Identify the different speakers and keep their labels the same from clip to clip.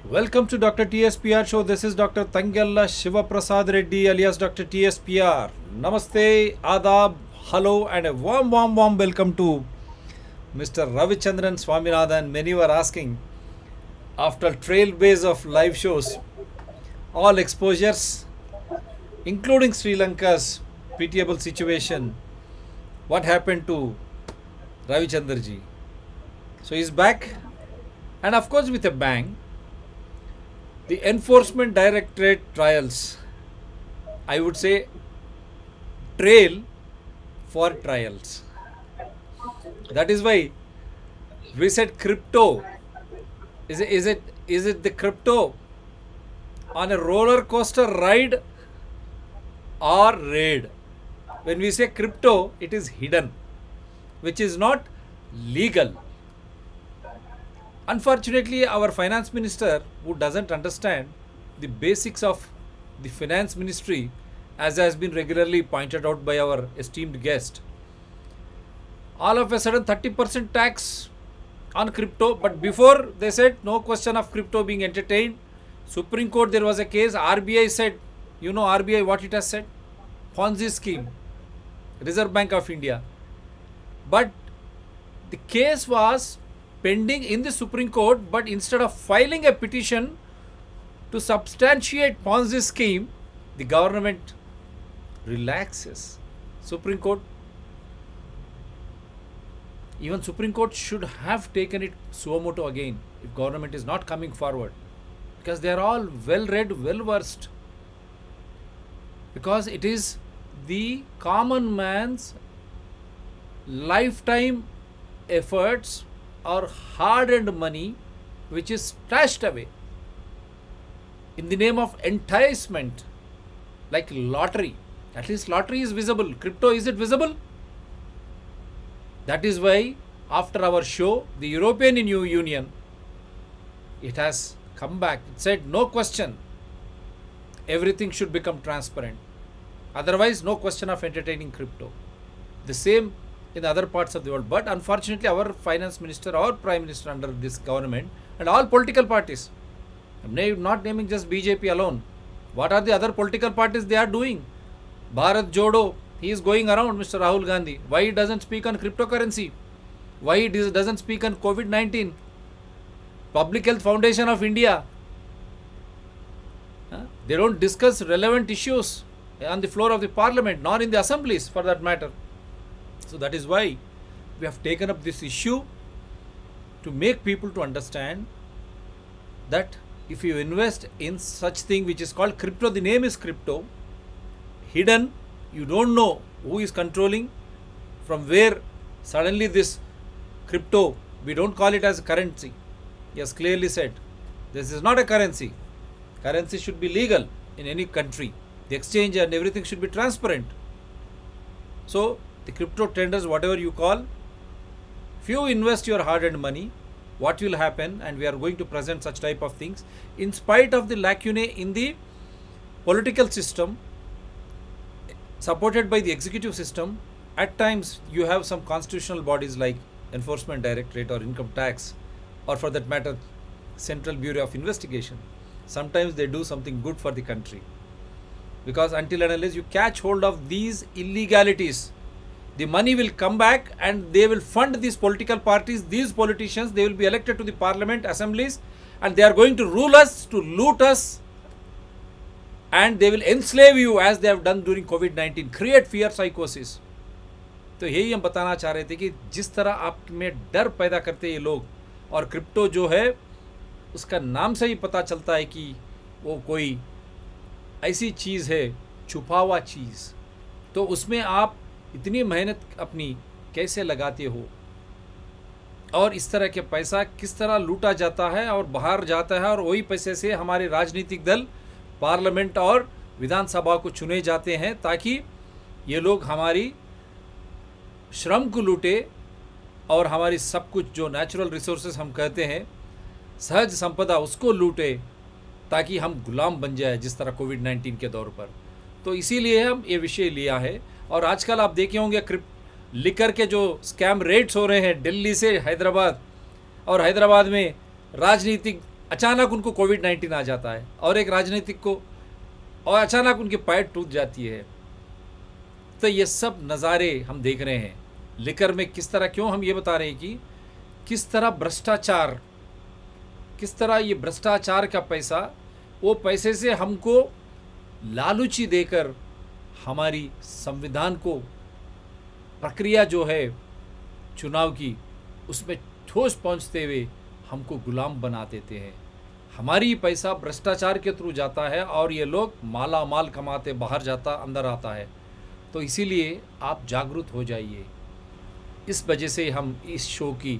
Speaker 1: Welcome to Dr. TSPR show. This is Dr. Tangella Shiva Prasad Reddy alias Dr. TSPR. Namaste, Adab, hello, and a warm welcome to Mr. Ravichandran-Swaminathan. Many were asking after trailblaze of live shows, all exposures, including Sri Lanka's pitiable situation, what happened to Ravichandraji? So he's back, and of course with a bang. The Enforcement Directorate trials, I would say trail for trials. That is why we said crypto. Is it the crypto on a roller coaster ride or raid? When we say crypto, it is hidden, which is not legal. Unfortunately, our finance minister, who doesn't understand the basics of the finance ministry, as has been regularly pointed out by our esteemed guest, all of a sudden 30% tax on crypto. But before they said no question of crypto being entertained. Supreme Court, there was a case. RBI said, you know RBI what it has said? Ponzi scheme, Reserve Bank of India. But the case was pending in the Supreme Court, but instead of filing a petition to substantiate Ponzi scheme, the government relaxes. Supreme Court, even Supreme Court should have taken it suo moto again if government is not coming forward, because they are all well read, well versed, because it is the common man's lifetime efforts or hard-earned money which is stashed away in the name of enticement, like lottery. At least lottery is visible. Crypto, is it visible? That is why after our show, the European Union, it has come back. It said no question, everything should become transparent. Otherwise, no question of entertaining crypto. The same in other parts of the world. But unfortunately, our finance minister or prime minister under this government and all political parties, I'm not naming just BJP alone. What are the other political parties they are doing? Bharat Jodo, he is going around, Mr. Rahul Gandhi. Why he doesn't speak on cryptocurrency? Why he doesn't speak on COVID-19? Public Health Foundation of India. They don't discuss relevant issues on the floor of the parliament, nor in the assemblies for that matter. So that is why we have taken up this issue to make people to understand that if you invest in such thing which is called crypto, the name is crypto, hidden, you don't know who is controlling, from where suddenly this crypto, we don't call it as a currency. Yes, clearly said, this is not a currency. Currency should be legal in any country. The exchange and everything should be transparent. So the crypto tenders, whatever you call, if you invest your hard-earned money, what will happen? And we are going to present such type of things. In spite of the lacunae in the political system, supported by the executive system, at times you have some constitutional bodies like Enforcement Directorate or Income Tax, or for that matter, Central Bureau of Investigation. Sometimes they do something good for the country. Because until and unless you catch hold of these illegalities, the money will come back and they will fund these political parties, these politicians, they will be elected to the parliament, assemblies, and they are going to rule us, to loot us, and they will enslave you as they have done during COVID-19, create fear psychosis. तो यही हम बताना चाह रहे थे कि जिस तरह आप में डर पैदा करते ये लोग, और क्रिप्टो जो है उसका नाम से ही पता चलता है कि वो कोई ऐसी चीज़ है, छुपा हुआ चीज़, तो उसमें आप इतनी मेहनत अपनी कैसे लगाते हो, और इस तरह के पैसा किस तरह लूटा जाता है और बाहर जाता है, और वही पैसे से हमारे राजनीतिक दल पार्लियामेंट और विधानसभा को चुने जाते हैं ताकि ये लोग हमारी श्रम को लूटे और हमारी सब कुछ जो नेचुरल रिसोर्सेज हम कहते हैं, सहज संपदा, उसको लूटे ताकि हम गुलाम बन जाए जिस तरह कोविड-19 के दौर पर। तो इसीलिए हम ये विषय लिया है और आजकल आप देखे होंगे लिकर के जो स्कैम रेट्स हो रहे हैं दिल्ली से हैदराबाद, और हैदराबाद में राजनीतिक अचानक उनको कोविड-19 आ जाता है और एक राजनीतिक को, और अचानक उनकी पैर टूट जाती है। तो ये सब नज़ारे हम देख रहे हैं लिकर में किस तरह। क्यों हम ये बता रहे हैं कि किस तरह भ्रष्टाचार, किस तरह ये भ्रष्टाचार का पैसा, वो पैसे से हमको लालूची देकर हमारी संविधान को, प्रक्रिया जो है चुनाव की, उसमें ठोस पहुंचते हुए हमको गुलाम बना देते हैं। हमारी पैसा भ्रष्टाचार के थ्रू जाता है और ये लोग माला माल कमाते बाहर जाता अंदर आता है। तो इसीलिए आप जागरूक हो जाइए। इस वजह से हम इस शो की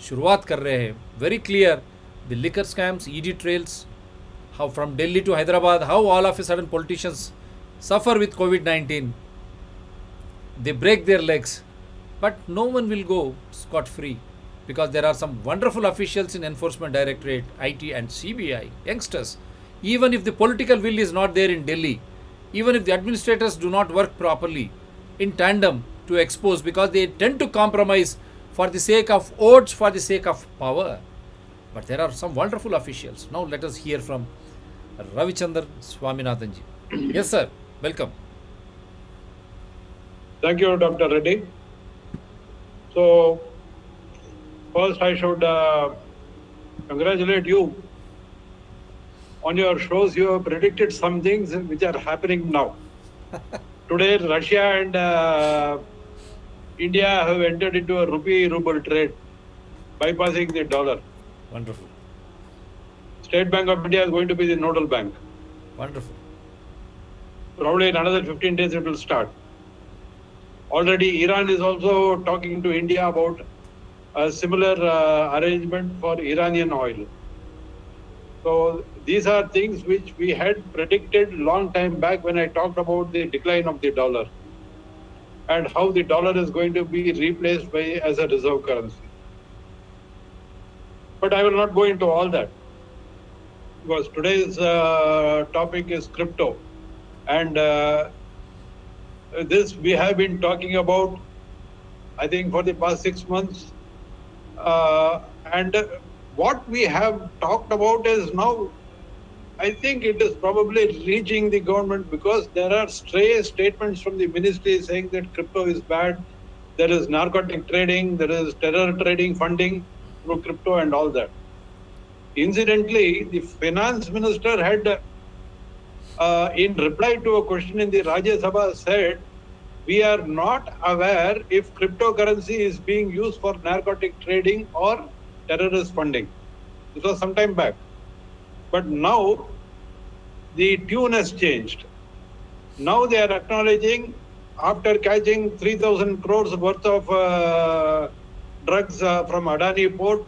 Speaker 1: शुरुआत कर रहे हैं। Very clear the liquor scams, ED trails, how from Delhi to Hyderabad, how all of a sudden politicians suffer with COVID-19. They break their legs, but no one will go scot-free because there are some wonderful officials in Enforcement Directorate, IT and CBI, youngsters. Even if the political will is not there in Delhi, even if the administrators do not work properly in tandem to expose, because they tend to compromise for the sake of votes, for the sake of power. But there are some wonderful officials. Now let us hear from Ravichandran ji. Yes, sir. Welcome.
Speaker 2: Thank you, Dr. Reddy. So, first I should congratulate you on your shows. You have predicted some things which are happening now. Today, Russia and India have entered into a rupee-ruble trade, bypassing the dollar.
Speaker 1: Wonderful.
Speaker 2: State Bank of India is going to be the nodal bank.
Speaker 1: Wonderful.
Speaker 2: Probably in another 15 days it will start. Already Iran is also talking to India about a similar arrangement for Iranian oil. So these are things which we had predicted long time back when I talked about the decline of the dollar and how the dollar is going to be replaced by as a reserve currency. But I will not go into all that, because today's topic is crypto, and this we have been talking about, I think, for the past 6 months, and what we have talked about is now, I think it is probably reaching the government, because there are stray statements from the ministry saying that crypto is bad, there is narcotic trading, there is terror trading funding through crypto and all that. Incidentally, the finance minister had, in reply to a question in the Rajya Sabha, said, we are not aware if cryptocurrency is being used for narcotic trading or terrorist funding. This was some time back. But now, the tune has changed. Now they are acknowledging, after catching 3,000 crores worth of drugs from Adani port,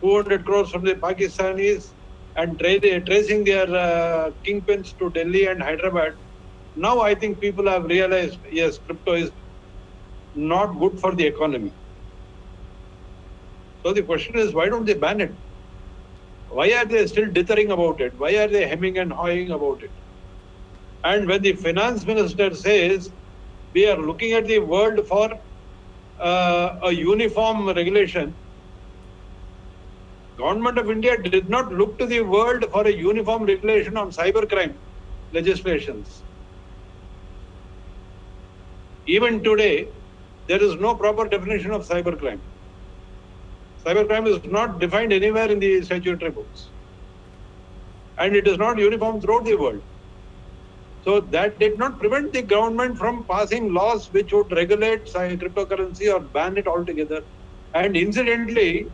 Speaker 2: 200 crores from the Pakistanis, and tracing their kingpins to Delhi and Hyderabad. Now I think people have realized, yes, crypto is not good for the economy. So the question is, why don't they ban it? Why are they still dithering about it? Why are they hemming and hawing about it? And when the finance minister says, we are looking at the world for a uniform regulation, Government of India did not look to the world for a uniform regulation on cybercrime legislations. Even today, there is no proper definition of cybercrime. Cybercrime is not defined anywhere in the statutory books. And it is not uniform throughout the world. So that did not prevent the government from passing laws which would regulate cryptocurrency or ban it altogether. And incidentally,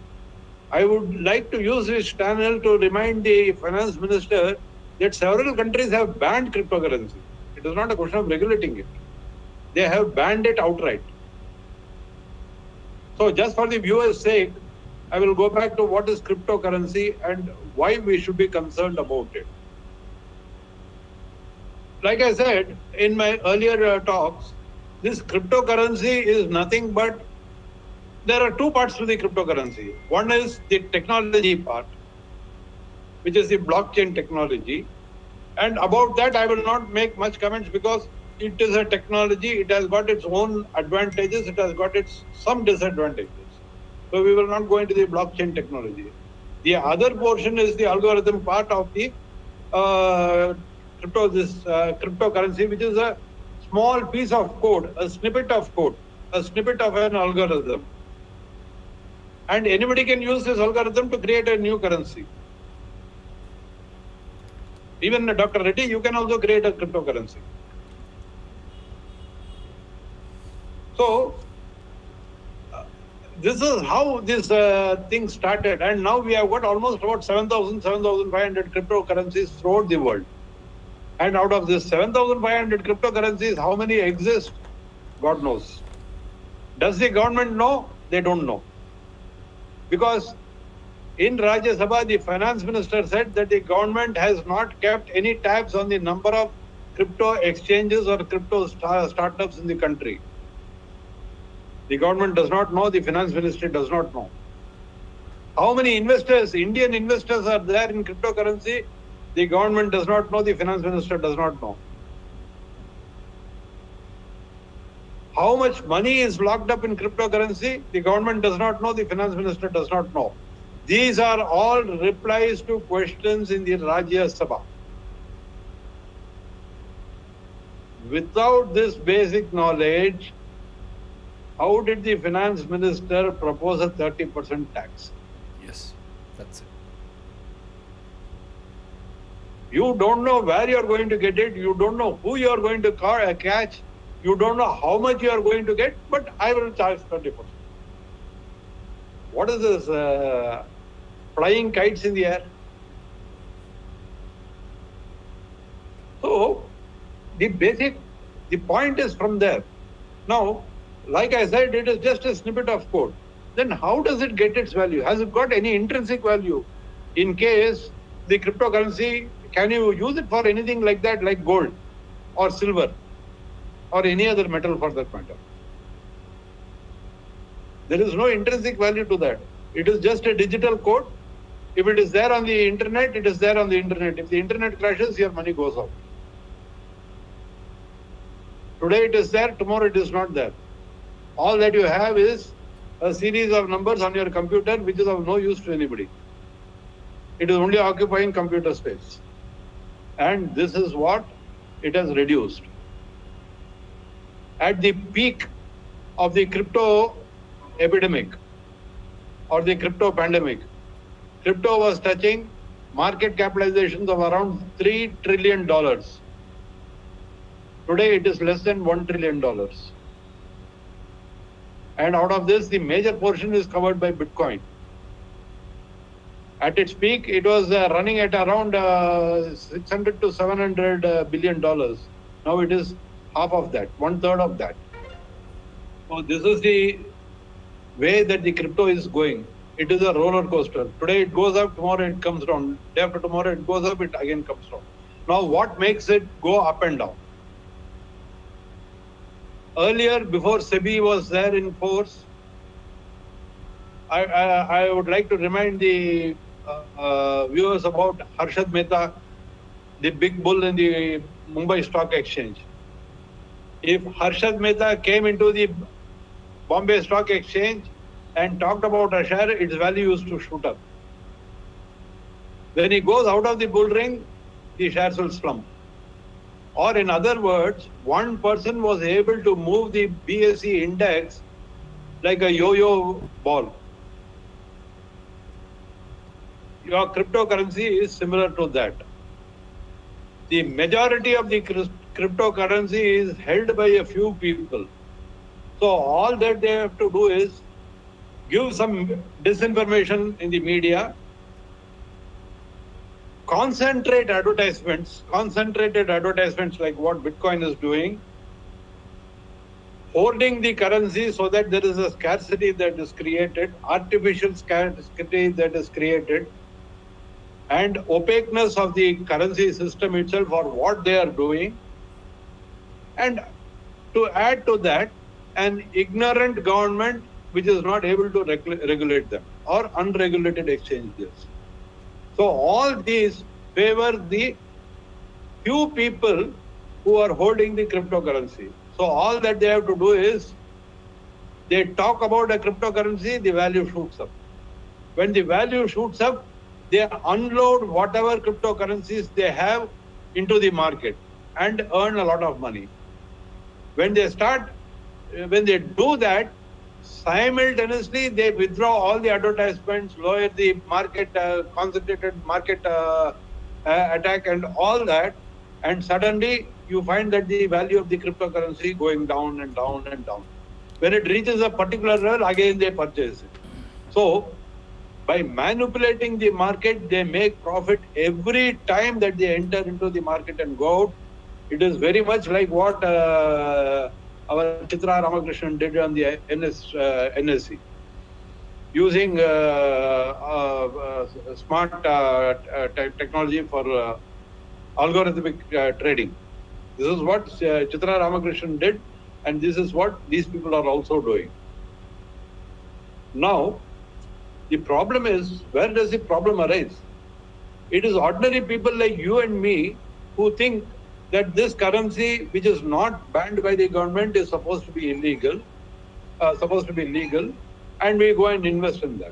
Speaker 2: I would like to use this channel to remind the finance minister that several countries have banned cryptocurrency. It is not a question of regulating it. They have banned it outright. So just for the viewers' sake, I will go back to what is cryptocurrency and why we should be concerned about it. Like I said in my earlier talks, this cryptocurrency is nothing but, there are two parts to the cryptocurrency. One is the technology part, which is the blockchain technology. And about that, I will not make much comments because it is a technology. It has got its own advantages. It has got its some disadvantages. So we will not go into the blockchain technology. The other portion is the algorithm part of the cryptocurrency, which is a small piece of code, a snippet of code, a snippet of an algorithm. And anybody can use this algorithm to create a new currency. Even Dr. Reddy, you can also create a cryptocurrency. So, this is how this thing started. And now we have got almost about 7,000, 7,500 cryptocurrencies throughout the world. And out of this 7,500 cryptocurrencies, how many exist? God knows. Does the government know? They don't know. Because in Rajya Sabha, the finance minister said that the government has not kept any tabs on the number of crypto exchanges or crypto startups in the country. The government does not know, the finance ministry does not know. How many investors, Indian investors are there in cryptocurrency? The government does not know, the finance minister does not know. How much money is locked up in cryptocurrency? The government does not know, the finance minister does not know. These are all replies to questions in the Rajya Sabha. Without this basic knowledge, how did the finance minister propose a 30% tax?
Speaker 1: Yes, that's it.
Speaker 2: You don't know where you are going to get it. You don't know who you are going to catch. You don't know how much you are going to get, but I will charge 30%. What is this flying kites in the air? So, the point is from there. Now, like I said, it is just a snippet of code. Then how does it get its value? Has it got any intrinsic value? In case the cryptocurrency, can you use it for anything like that, like gold or silver or any other metal for that matter? There is no intrinsic value to that. It is just a digital code. If it is there on the internet, it is there on the internet. If the internet crashes, your money goes out. Today it is there, tomorrow it is not there. All that you have is a series of numbers on your computer which is of no use to anybody. It is only occupying computer space. And this is what it has reduced. At the peak of the crypto epidemic or the crypto pandemic, crypto was touching market capitalizations of around $3 trillion. Today it is less than $1 trillion. And out of this, the major portion is covered by Bitcoin. At its peak, it was running at around 600 to 700 billion dollars. Now it is half of that, 1/3 of that. So this is the way that the crypto is going. It is a roller coaster. Today it goes up, tomorrow it comes down. Day after tomorrow it goes up, it again comes down. Now what makes it go up and down? Earlier, before SEBI was there in force, I would like to remind the viewers about Harshad Mehta, the big bull in the Mumbai Stock Exchange. If Harshad Mehta came into the Bombay Stock Exchange and talked about a share, its value used to shoot up. When he goes out of the bull ring, the shares will slump. Or in other words, one person was able to move the BSE index like a yo-yo ball. Your cryptocurrency is similar to that. The majority of the cryptocurrency is held by a few people. So all that they have to do is give some disinformation in the media, concentrated advertisements like what Bitcoin is doing, hoarding the currency so that there is a scarcity that is created, artificial scarcity that is created, and opaqueness of the currency system itself for what they are doing. And to add to that, an ignorant government which is not able to regulate them, or unregulated exchanges. So all these favor the few people who are holding the cryptocurrency. So all that they have to do is they talk about a cryptocurrency, the value shoots up. When the value shoots up, they unload whatever cryptocurrencies they have into the market and earn a lot of money. When they do that, simultaneously they withdraw all the advertisements, lower the market, concentrated market attack and all that, and suddenly you find that the value of the cryptocurrency going down and down and down. When it reaches a particular level, again they purchase it. So by manipulating the market, they make profit every time that they enter into the market and go out. It is very much like what our Chitra Ramakrishnan did on the NSE, using smart technology for algorithmic trading. This is what Chitra Ramakrishnan did, and this is what these people are also doing. Now, the problem is, where does the problem arise? It is ordinary people like you and me who think that this currency, which is not banned by the government, is supposed to be legal, and we go and invest in that.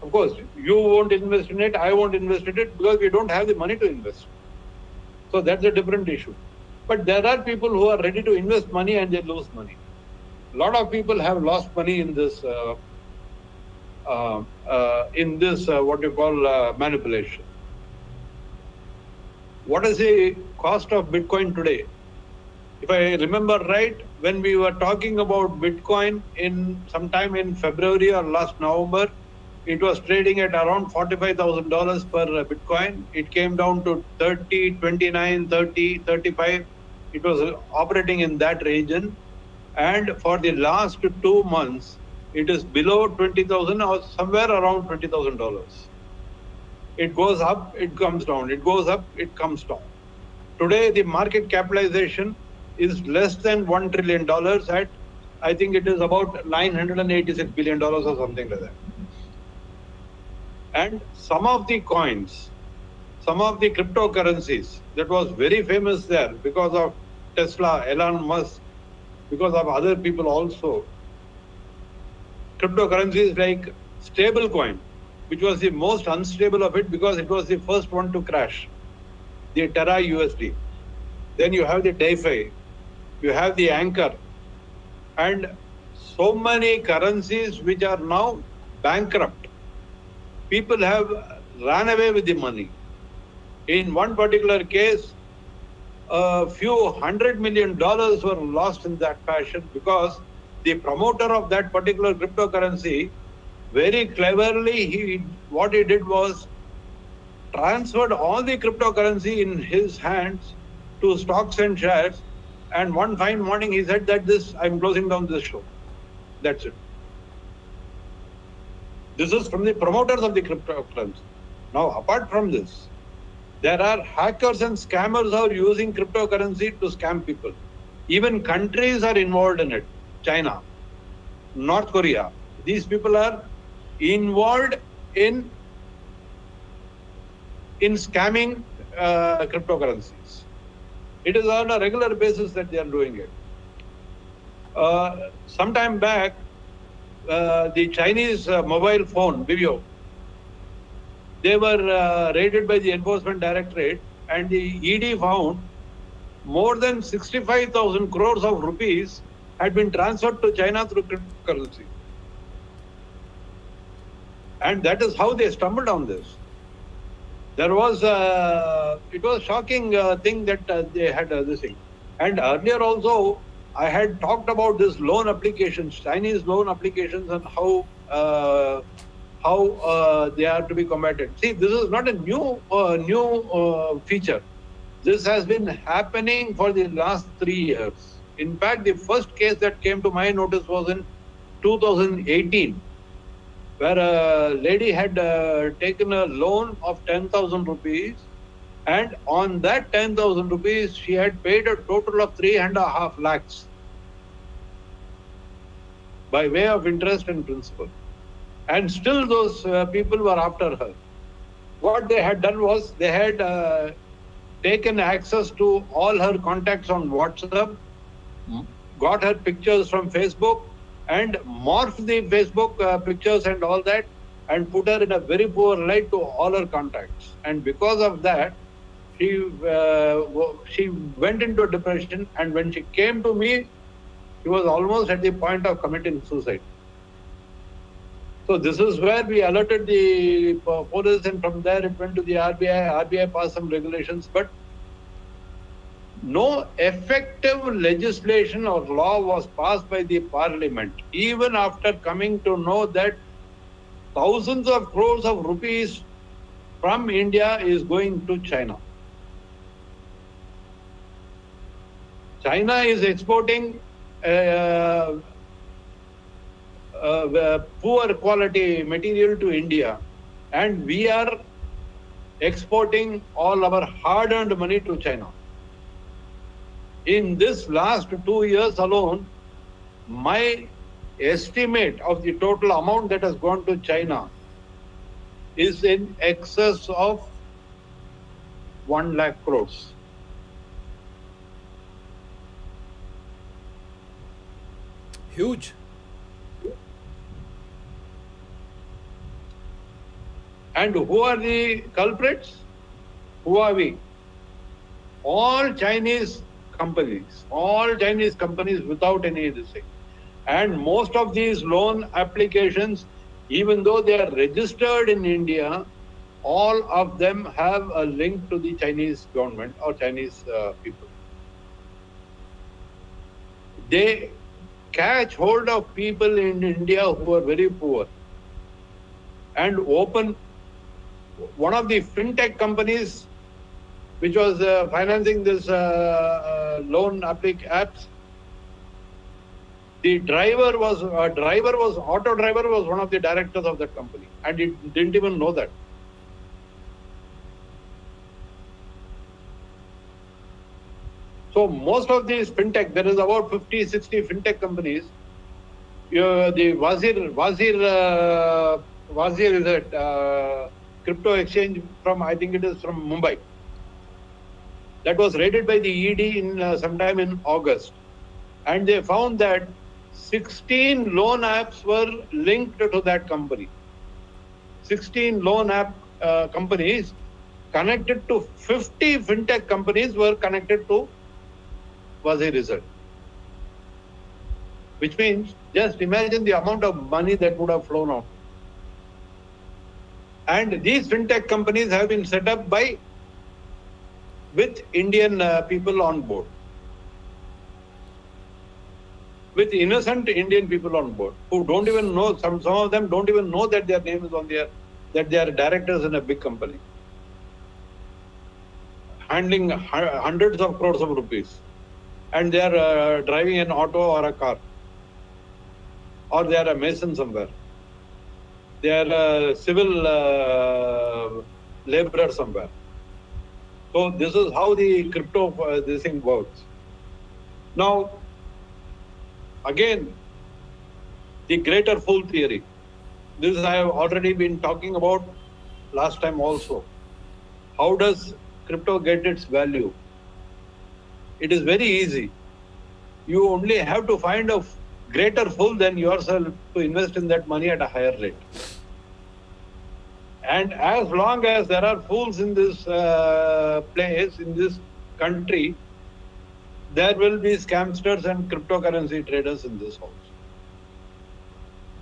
Speaker 2: Of course, you won't invest in it, I won't invest in it, because we don't have the money to invest. So that's a different issue. But there are people who are ready to invest money and they lose money. A lot of people have lost money in this what you call manipulation. What is the cost of Bitcoin today? If I remember right, when we were talking about Bitcoin sometime in February or last November, it was trading at around $45,000 per Bitcoin. It came down to 30, 29, 30, 35. It was operating in that region. And for the last 2 months, it is below 20,000 or somewhere around $20,000. It goes up, it comes down. It goes up, it comes down. Today, the market capitalization is less than $1 trillion at, I think it is about $986 billion or something like that. And some of the coins, some of the cryptocurrencies that was very famous there because of Tesla, Elon Musk, because of other people also. Cryptocurrencies like stablecoin, which was the most unstable of it because it was the first one to crash, the Terra USD. Then you have the DeFi, you have the Anchor, and so many currencies which are now bankrupt. People have run away with the money. In one particular case, a few $100 million were lost in that fashion because the promoter of that particular cryptocurrency, very cleverly, what he did was transferred all the cryptocurrency in his hands to stocks and shares. And one fine morning he said that I'm closing down this show. That's it. This is from the promoters of the cryptocurrency. Now, apart from this, there are hackers and scammers who are using cryptocurrency to scam people. Even countries are involved in it. China, North Korea. These people are involved in scamming cryptocurrencies. It is on a regular basis that they are doing it. Some time back, the Chinese mobile phone, Vivo, they were raided by the Enforcement Directorate, and the ED found more than 65,000 crores of rupees had been transferred to China through cryptocurrency. And that is how they stumbled on this. There was, it was a shocking thing that they had this thing. And earlier also, I had talked about this loan applications, Chinese loan applications, and how they are to be combated. See, this is not a new feature. This has been happening for the last 3 years. In fact, the first case that came to my notice was in 2018, where a lady had taken a loan of 10,000 rupees, and on that 10,000 rupees, she had paid a total of 3.5 lakhs by way of interest and principal. And still those people were after her. What they had done was they had taken access to all her contacts on WhatsApp, got her pictures from Facebook, and morphed the Facebook pictures and all that, and put her in a very poor light to all her contacts. And because of that, she went into a depression. And when she came to me, she was almost at the point of committing suicide. So this is where we alerted the police, and from there it went to the RBI. RBI passed some regulations, but no effective legislation or law was passed by the parliament, even after coming to know that thousands of crores of rupees from India is going to China. China is exporting poor quality material to India, and we are exporting all our hard-earned money to China. In this last 2 years alone, my estimate of the total amount that has gone to China is in excess of 1 lakh crores.
Speaker 1: Huge.
Speaker 2: And who are the culprits? Who are we? All Chinese companies without any this thing. And most of these loan applications, even though they are registered in India, all of them have a link to the Chinese government or Chinese people. They catch hold of people in India who are very poor and open one of the fintech companies which was financing this loan apps. The auto driver was one of the directors of that company, and he didn't even know that. So most of these fintech, there is about 50, 60 fintech companies. The Wazir is a crypto exchange from, I think it is from Mumbai. That was raided by the ED in sometime in August. And they found that 16 loan apps were linked to that company. 16 loan app companies connected to 50 fintech companies were connected to Wazir result. Which means, just imagine the amount of money that would have flown out. And these fintech companies have been set up with Indian people on board. With innocent Indian people on board who don't even know, some of them don't even know that their name is on there, that they are directors in a big company, handling hundreds of crores of rupees. And they are driving an auto or a car, or they are a mason somewhere. They are a civil laborer somewhere. So this is how the crypto this thing works. Now, again, the greater fool theory. This I have already been talking about last time also. How does crypto get its value? It is very easy. You only have to find a greater fool than yourself to invest in that money at a higher rate. And as long as there are fools in this place, in this country, there will be scamsters and cryptocurrency traders in this house.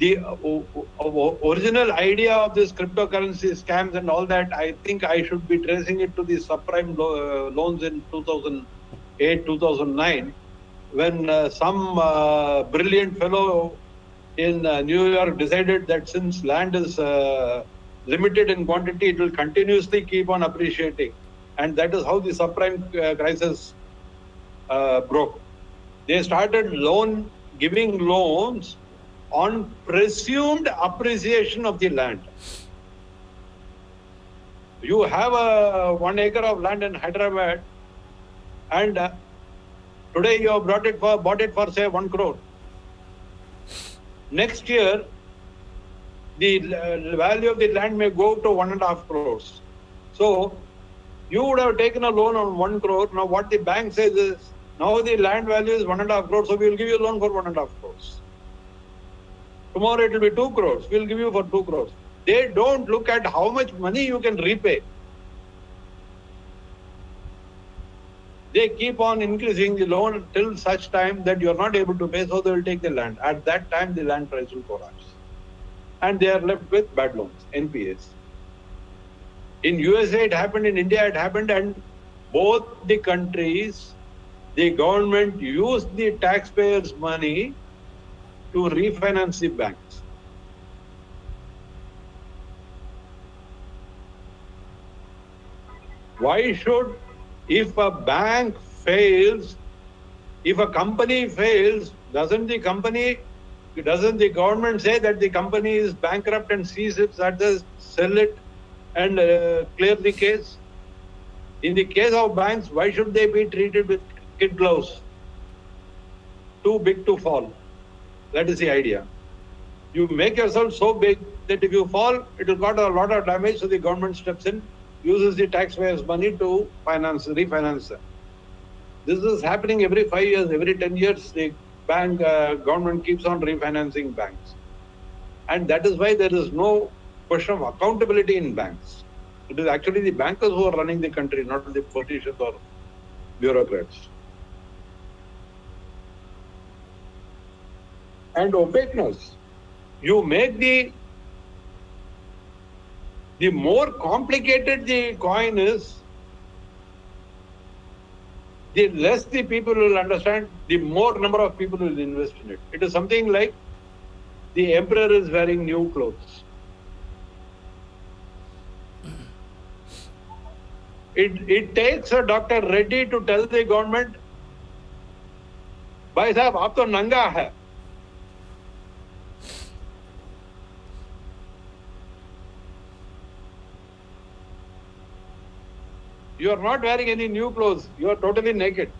Speaker 2: The original idea of this cryptocurrency scams and all that, I think I should be tracing it to the subprime loans in 2008, 2009, when some brilliant fellow in New York decided that since land is limited in quantity, it will continuously keep on appreciating. And that is how the subprime crisis broke. They started giving loans on presumed appreciation of the land. You have a 1 acre of land in Hyderabad, and today you have bought it for say 1 crore. Next year, the value of the land may go to 1.5 crores. So You would have taken a loan on 1 crore. Now what the bank says is, now the land value is 1.5 crores, so we will give you a loan for 1.5 crores. Tomorrow it will be 2 crores. We will give you for 2 crores. They don't look at how much money you can repay. They keep on increasing the loan till such time that you are not able to pay, so they will take the land. At that time, the land price will collapse. And they are left with bad loans, NPAs. In USA it happened, in India it happened, and both the countries, the government used the taxpayers' money to refinance the banks. Why should, if a bank fails, if a company fails, doesn't the government say that the company is bankrupt and seize its assets, sell it and clear the case? In the case of banks, why should they be treated with kid gloves? Too big to fall. That is the idea. You make yourself so big that if you fall, it will cause a lot of damage, so the government steps in, uses the taxpayers' money to refinance them. This is happening every 5 years, every 10 years, the government keeps on refinancing banks. And that is why there is no question of accountability in banks. It is actually the bankers who are running the country, not the politicians or bureaucrats. And opaqueness. You make the more complicated the coin is, the less the people will understand, the more number of people will invest in it. It is something like the emperor is wearing new clothes. It takes a Dr. Reddy to tell the government, Bhai sahab, aap to nanga hai. You are not wearing any new clothes. You are totally naked.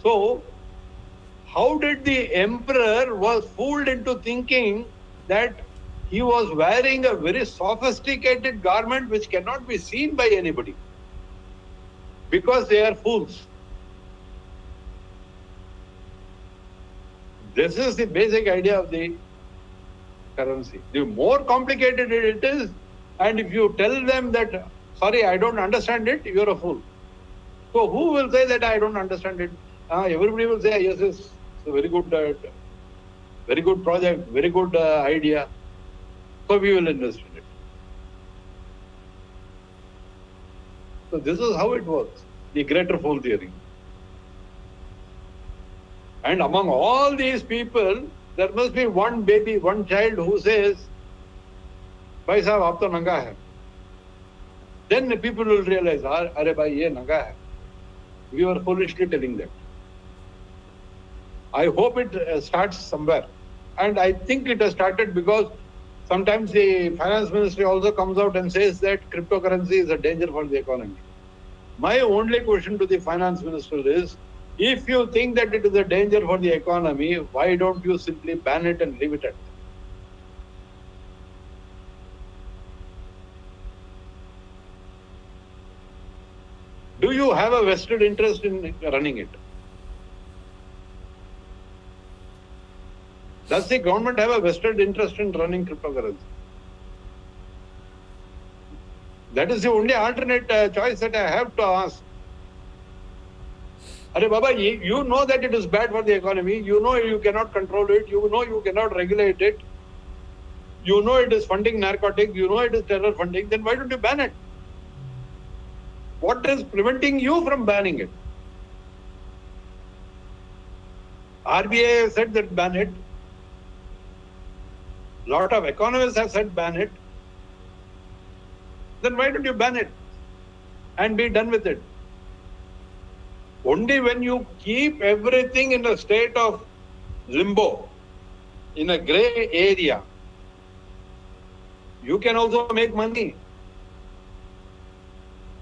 Speaker 2: So, how did the emperor was fooled into thinking that he was wearing a very sophisticated garment which cannot be seen by anybody? Because they are fools. This is the basic idea of the currency. The more complicated it is, and if you tell them that, sorry, I don't understand it, you're a fool. So who will say that I don't understand it? Everybody will say, yes, it's a very good project, very good idea. So we will invest in it. So this is how it works, the greater fool theory. And among all these people, there must be one baby, one child who says, Bhai sahab, aap to nanga hai. Then the people will realize, Are bhai, ye nanga hai. We were foolishly telling them. I hope it starts somewhere. And I think it has started because sometimes the finance ministry also comes out and says that cryptocurrency is a danger for the economy. My only question to the finance minister is, if you think that it is a danger for the economy, why don't you simply ban it and leave it at that? Do you have a vested interest in running it? Does the government have a vested interest in running cryptocurrency? That is the only alternate choice that I have to ask. Arey Baba, you know that it is bad for the economy. You know you cannot control it. You know you cannot regulate it. You know it is funding narcotics. You know it is terror funding. Then why don't you ban it? What is preventing you from banning it? RBI said that ban it. Lot of economists have said ban it. Then why don't you ban it and be done with it? Only when you keep everything in a state of limbo, in a gray area, you can also make money.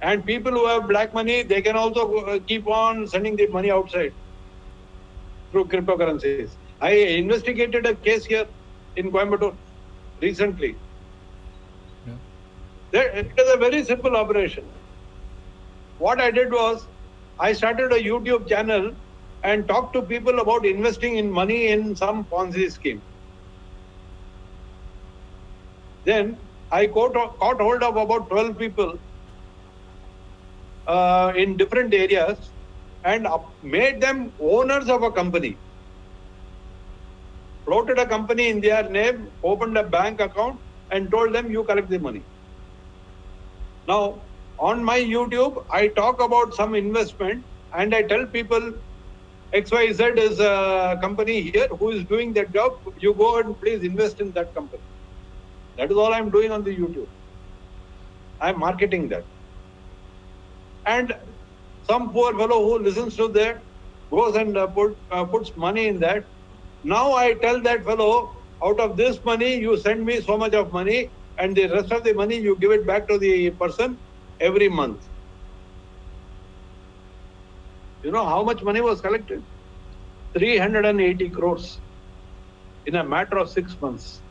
Speaker 2: And people who have black money, they can also keep on sending the money outside through cryptocurrencies. I investigated a case here in Coimbatore recently.
Speaker 1: Yeah.
Speaker 2: It is a very simple operation. What I did was, I started a YouTube channel and talked to people about investing in money in some Ponzi scheme. Then I caught hold of about 12 people in different areas and made them owners of a company. Floated a company in their name, opened a bank account, and told them, you collect the money. Now, on my YouTube, I talk about some investment and I tell people, XYZ is a company here who is doing that job. You go and please invest in that company. That is all I'm doing on the YouTube. I'm marketing that. And some poor fellow who listens to that goes and puts money in that. Now I tell that fellow, out of this money, you send me so much of money, and the rest of the money you give it back to the person every month. You know how much money was collected? 380 crores in a matter of 6 months.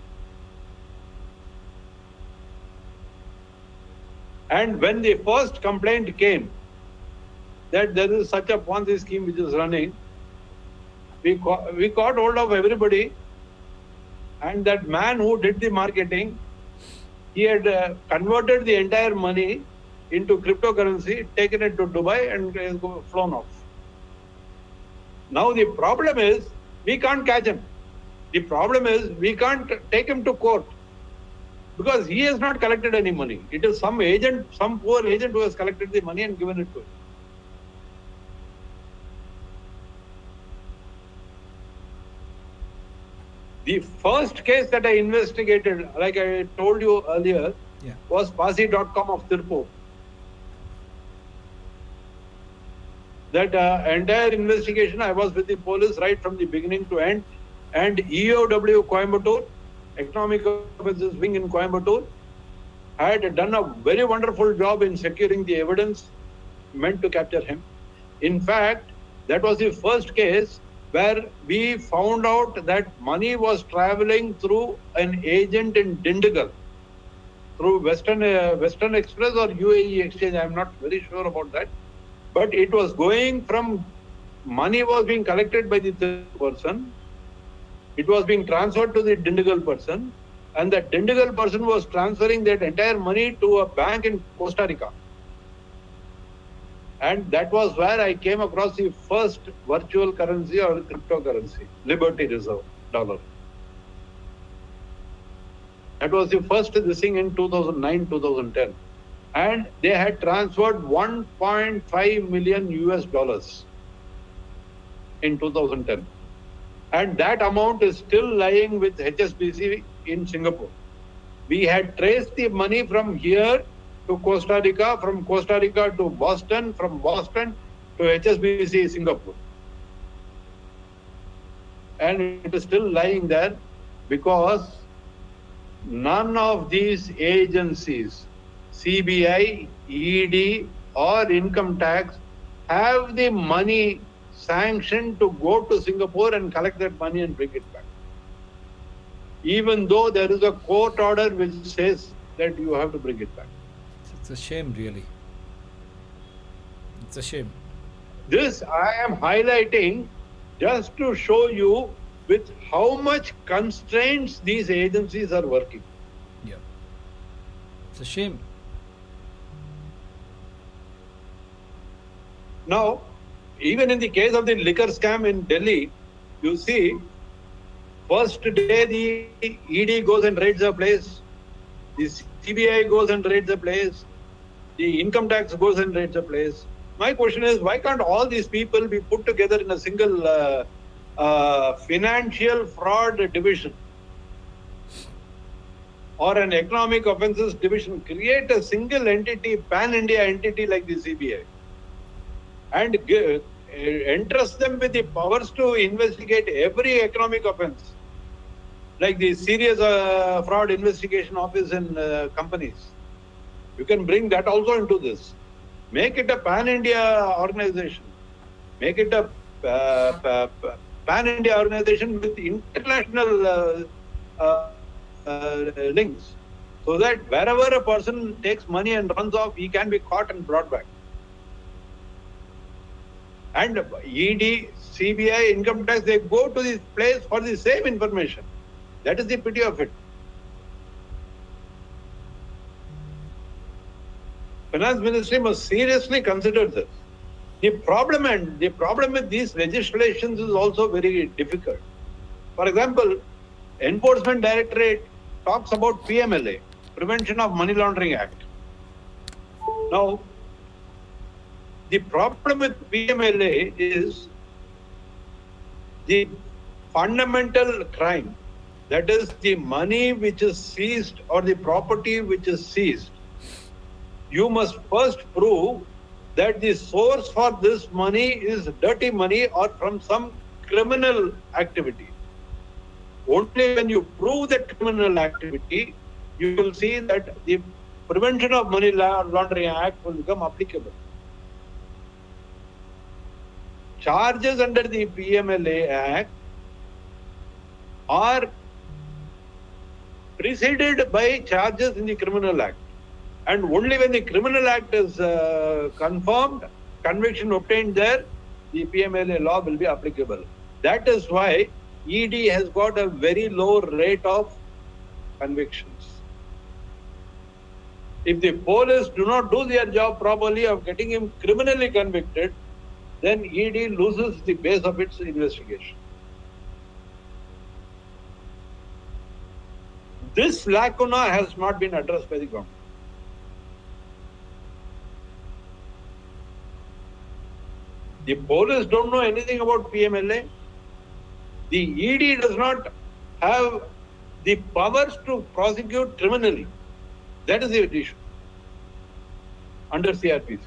Speaker 2: And when the first complaint came that there is such a Ponzi scheme which is running, we caught hold of everybody, and that man who did the marketing, he had converted the entire money into cryptocurrency, taken it to Dubai and flown off. Now the problem is, we can't catch him. The problem is, we can't take him to court because he has not collected any money. It is some agent, some poor agent who has collected the money and given it to him. The first case that I investigated, like I told you earlier, was Pasi.com of Tirupur. That entire investigation, I was with the police right from the beginning to end, and EOW Coimbatore, Economic Offences Wing in Coimbatore, had done a very wonderful job in securing the evidence meant to capture him. In fact, that was the first case where we found out that money was traveling through an agent in Dindigul, through Western Express or UAE Exchange. I'm not very sure about that. But it was going from, money was being collected by the third person, it was being transferred to the Dindigul person, and that Dindigul person was transferring that entire money to a bank in Costa Rica. And that was where I came across the first virtual currency or cryptocurrency, Liberty Reserve dollar. That was the first thing in 2009, 2010. And they had transferred 1.5 million US dollars in 2010. And that amount is still lying with HSBC in Singapore. We had traced the money from here to Costa Rica, from Costa Rica to Boston, from Boston to HSBC Singapore. And it is still lying there because none of these agencies, CBI, ED or income tax, have the money sanctioned to go to Singapore and collect that money and bring it back. Even though there is a court order which says that you have to bring it back.
Speaker 1: It's a shame, really. It's a shame.
Speaker 2: This I am highlighting just to show you with how much constraints these agencies are working.
Speaker 1: Yeah. It's a shame.
Speaker 2: Now, even in the case of the liquor scam in Delhi, you see, first day the ED goes and raids the place, the CBI goes and raids the place, the income tax goes and raids the place. My question is, why can't all these people be put together in a single financial fraud division or an economic offences division? Create a single entity, pan-India entity like the CBI, and entrust them with the powers to investigate every economic offence, like the serious fraud investigation office in companies. You can bring that also into this. Make it a pan-India organization. Make it a pan-India organization with international links, so that wherever a person takes money and runs off, he can be caught and brought back. And ED, CBI, income tax, they go to this place for the same information. That is the pity of it. Finance Ministry must seriously consider this. The problem with these legislations is also very difficult. For example, Enforcement Directorate talks about PMLA, Prevention of Money Laundering Act. Now, the problem with PMLA is the fundamental crime, that is the money which is seized or the property which is seized. You must first prove that the source for this money is dirty money or from some criminal activity. Only when you prove that criminal activity, you will see that the Prevention of Money Laundering Act will become applicable. Charges under the PMLA Act are preceded by charges in the Criminal Act. And only when the Criminal Act is confirmed, conviction obtained there, the PMLA law will be applicable. That is why ED has got a very low rate of convictions. If the police do not do their job properly of getting him criminally convicted, then ED loses the base of its investigation. This lacuna has not been addressed by the government. The police don't know anything about PMLA. The ED does not have the powers to prosecute criminally. That is the issue under CRPC.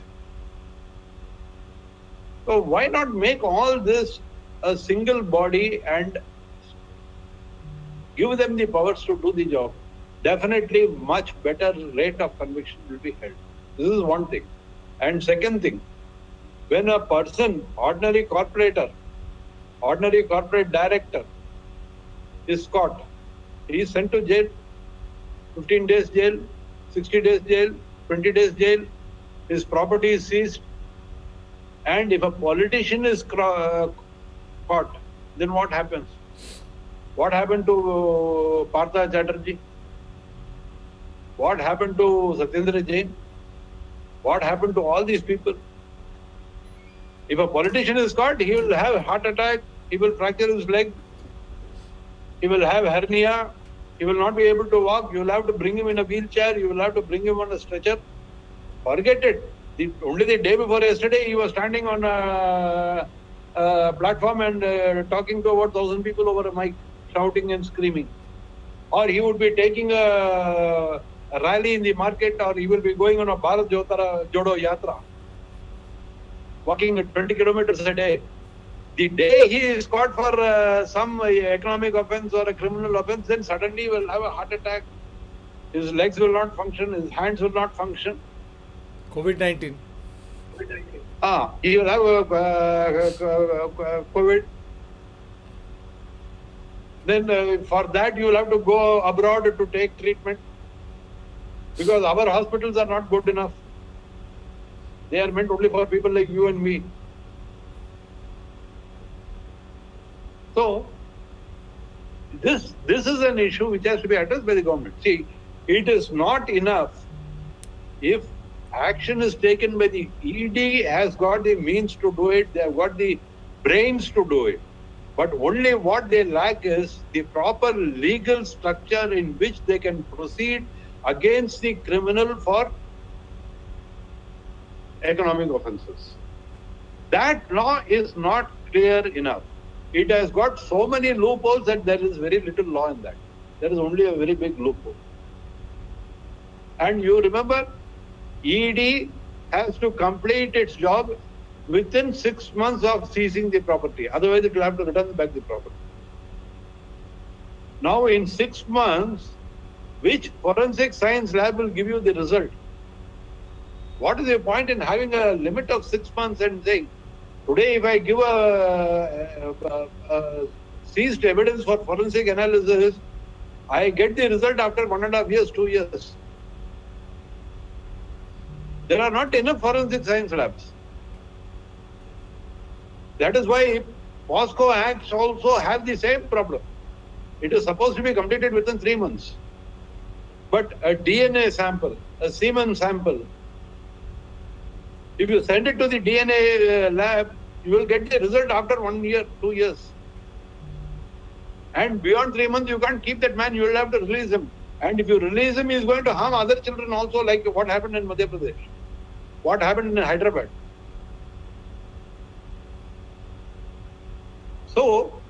Speaker 2: So why not make all this a single body and give them the powers to do the job? Definitely much better rate of conviction will be held. This is one thing. And second thing, when a person, ordinary corporate director is caught, he is sent to jail, 15 days jail, 60 days jail, 20 days jail, his property is seized. And if a politician is caught, then what happens? What happened to Partha Chatterjee? What happened to Satyendra Jain? What happened to all these people? If a politician is caught, he will have a heart attack, he will fracture his leg, he will have hernia, he will not be able to walk, you will have to bring him in a wheelchair, you will have to bring him on a stretcher. Forget it. Only the day before yesterday, he was standing on a platform and talking to about 1,000 people over a mic, shouting and screaming. Or he would be taking a rally in the market, or he will be going on a Bharat Jodo Yatra, walking at 20 kilometers a day. The day he is caught for some economic offense or a criminal offense, then suddenly he will have a heart attack. His legs will not function, his hands will not function.
Speaker 1: COVID-19.
Speaker 2: He will have COVID. Then for that you will have to go abroad to take treatment, because our hospitals are not good enough. They are meant only for people like you and me. So this is an issue which has to be addressed by the government. See, it is not enough if action is taken by the ED, has got the means to do it, they have got the brains to do it. But only what they lack is the proper legal structure in which they can proceed against the criminal for economic offences. That law is not clear enough. It has got so many loopholes that there is very little law in that. There is only a very big loophole. And you remember, ED has to complete its job within 6 months of seizing the property. Otherwise, it will have to return back the property. Now, in 6 months, which forensic science lab will give you the result? What is the point in having a limit of 6 months and saying Today, if I give a seized evidence for forensic analysis, I get the result after 1.5 years, 2 years. There are not enough forensic science labs. That is why POSCO Acts also have the same problem. It is supposed to be completed within 3 months. But a DNA sample, a semen sample, if you send it to the DNA lab, you will get the result after 1 year, 2 years. And beyond 3 months, you can't keep that man, you will have to release him. And if you release him, he is going to harm other children also, like what happened in Madhya Pradesh, what happened in Hyderabad. So,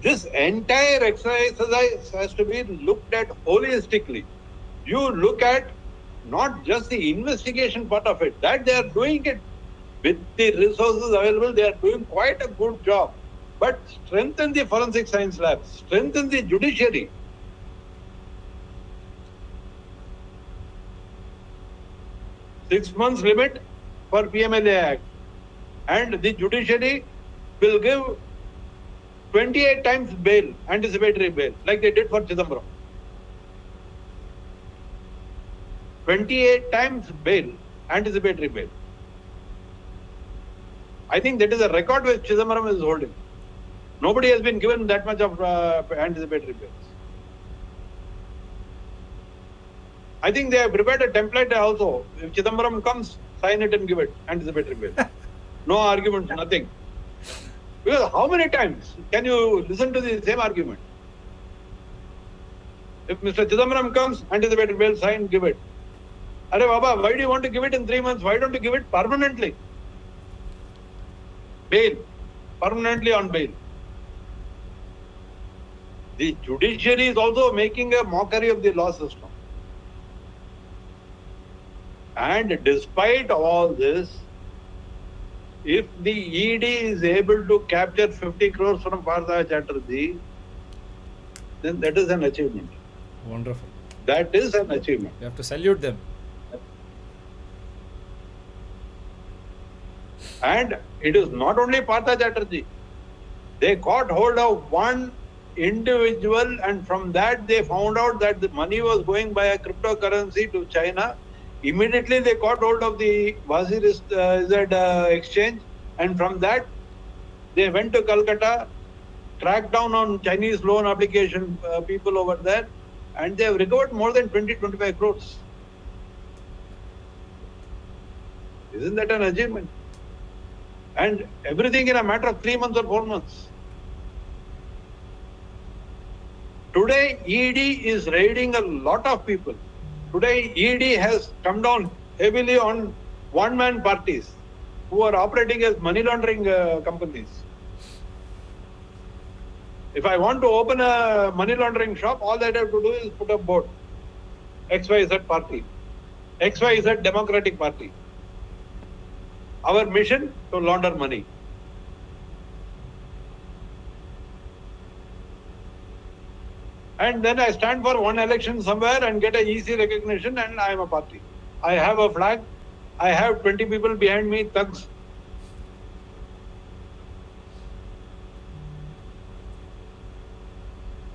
Speaker 2: this entire exercise has to be looked at holistically. You look at not just the investigation part of it, that they are doing it with the resources available, they are doing quite a good job. But strengthen the forensic science labs, strengthen the judiciary. Six months limit for PMLA Act. And the judiciary will give 28 times bail, anticipatory bail, like they did for Chidambaram. 28 times bail, anticipatory bail. I think that is a record which Chidambaram is holding. Nobody has been given that much of anticipatory bails. I think they have prepared a template also. If Chidambaram comes, sign it and give it, anticipatory bail. No arguments, nothing. Because how many times can you listen to the same argument? If Mr. Chidambaram comes, anticipatory bail, sign, give it. Arey Baba, why do you want to give it in 3 months? Why don't you give it permanently? Bail, permanently on bail. The judiciary is also making a mockery of the law system. And despite all this, if the ED is able to capture 50 crores from Partha Chatterjee, then that is an achievement.
Speaker 1: Wonderful.
Speaker 2: That is an achievement.
Speaker 1: You have to salute them.
Speaker 2: And it is not only Partha Chatterjee. They caught hold of one individual, and from that they found out that the money was going by a cryptocurrency to China. Immediately they caught hold of the Wazir exchange, and from that they went to Calcutta, tracked down on Chinese loan application people over there, and they have recovered more than 20-25 crores. Isn't that an achievement? And everything in a matter of 3 months or 4 months. Today, ED is raiding a lot of people. Today, ED has come down heavily on one-man parties who are operating as money laundering companies. If I want to open a money laundering shop, all that I have to do is put a board. XYZ party. XYZ Democratic Party. Our mission to launder money. And then I stand for one election somewhere and get a easy recognition, and I am a party. I have a flag. I have 20 people behind me, thugs.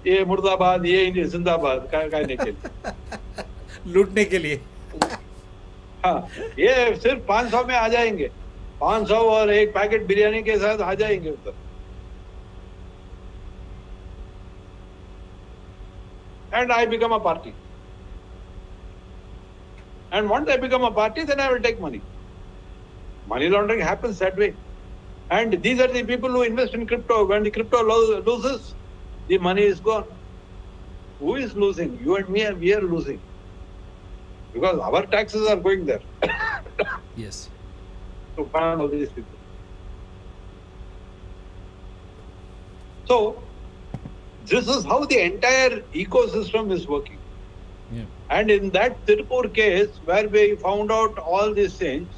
Speaker 2: ये मुर्दाबाद, ये जिंदाबाद, कहने के लिए,
Speaker 1: लूटने के लिए.
Speaker 2: हाँ, ये सिर्फ 500 में आ जाएंगे. 500 और एक पैकेट बिरयानी के साथ आ जाएंगे उधर. And I become a party. And once I become a party, then I will take money. Money laundering happens that way. And these are the people who invest in crypto. When the crypto loses, the money is gone. Who is losing? You and me, we are losing. Because our taxes are going there.
Speaker 1: Yes.
Speaker 2: To fund all these people. So, this is how the entire ecosystem is working.
Speaker 1: Yeah.
Speaker 2: And in that Tirupur case, where we found out all these things,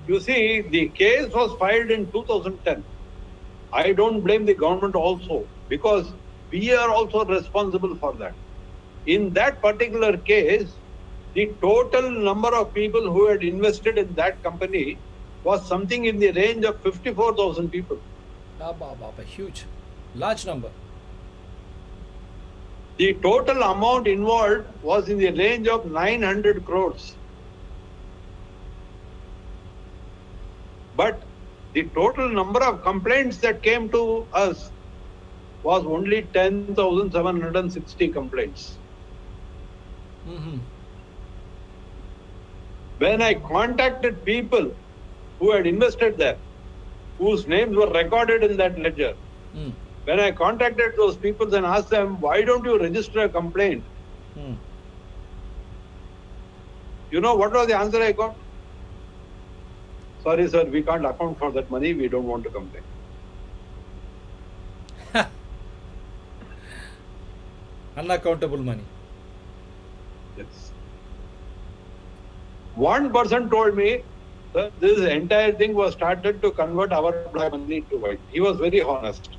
Speaker 2: you see, the case was filed in 2010. I don't blame the government also, because we are also responsible for that. In that particular case, the total number of people who had invested in that company was something in the range of 54,000 people.
Speaker 1: Huge, large number.
Speaker 2: The total amount involved was in the range of 900 crores. But the total number of complaints that came to us was only 10,760 complaints.
Speaker 1: Mm-hmm.
Speaker 2: When I contacted people who had invested there, whose names were recorded in that ledger, when I contacted those people and asked them, why don't you register a complaint? You know what was the answer I got? Sorry, sir, we can't account for that money. We don't want to complain.
Speaker 1: Unaccountable money.
Speaker 2: Yes. One person told me that this entire thing was started to convert our black money to white. He was very honest.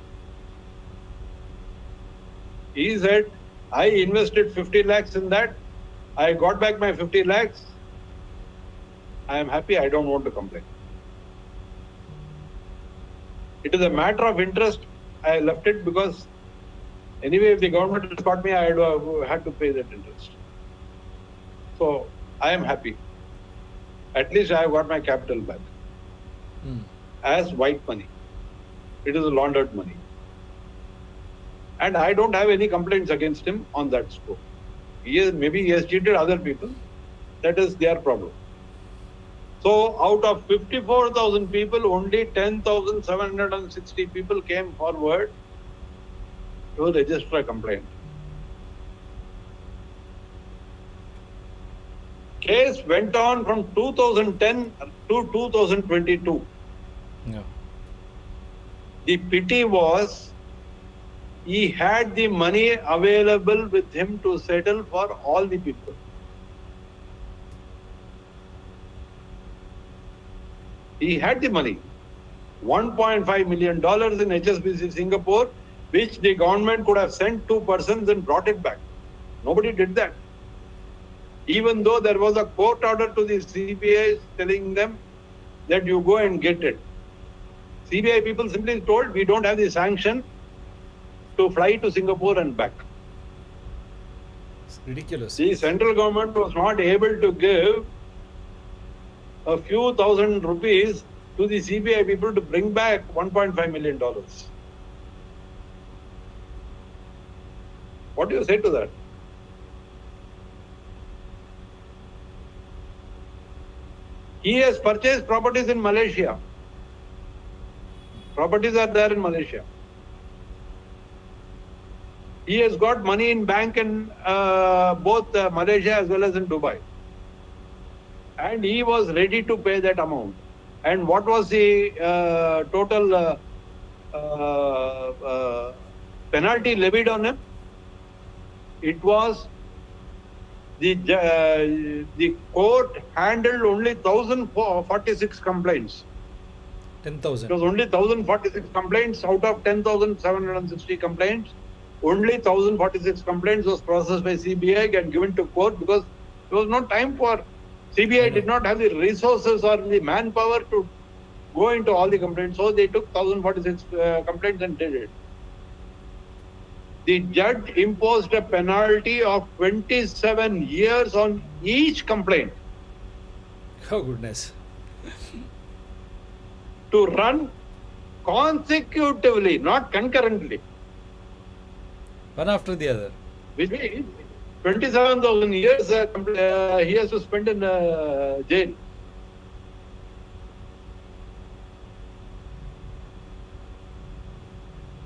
Speaker 2: He said, I invested 50 lakhs in that. I got back my 50 lakhs. I am happy. I don't want to complain. It is a matter of interest. I left it because anyway, if the government has caught me, I had to pay that interest. So I am happy. At least I have got my capital back as white money. It is laundered money. And I don't have any complaints against him on that score. Maybe he has cheated other people. That is their problem. So out of 54,000 people, only 10,760 people came forward to register a complaint. Case went on from 2010 to 2022.
Speaker 1: Yeah.
Speaker 2: The pity was he had the money available with him to settle for all the people. He had the money, $1.5 million in HSBC Singapore, which the government could have sent 2 persons and brought it back. Nobody did that. Even though there was a court order to the CBI telling them that you go and get it. CBI people simply told, we don't have the sanction to fly to Singapore and back.
Speaker 1: It's ridiculous.
Speaker 2: The central government was not able to give a few thousand rupees to the CBI people to bring back $1.5 million. What do you say to that? He has purchased properties in Malaysia. Properties are there in Malaysia. He has got money in bank in both Malaysia as well as in Dubai. And he was ready to pay that amount. And what was the total penalty levied on him? It was the court handled only 1,046 complaints.
Speaker 1: 10,000.
Speaker 2: It was only 1,046 complaints out of 10,760 complaints. Only 1,046 complaints was processed by CBI and given to court because there was no time for CBI did not have the resources or the manpower to go into all the complaints. So they took 1,046 complaints and did it. The judge imposed a penalty of 27 years on each complaint.
Speaker 1: Oh, goodness.
Speaker 2: To run consecutively, not concurrently.
Speaker 1: One after the other.
Speaker 2: Which means 27,000 years he has to spend in jail.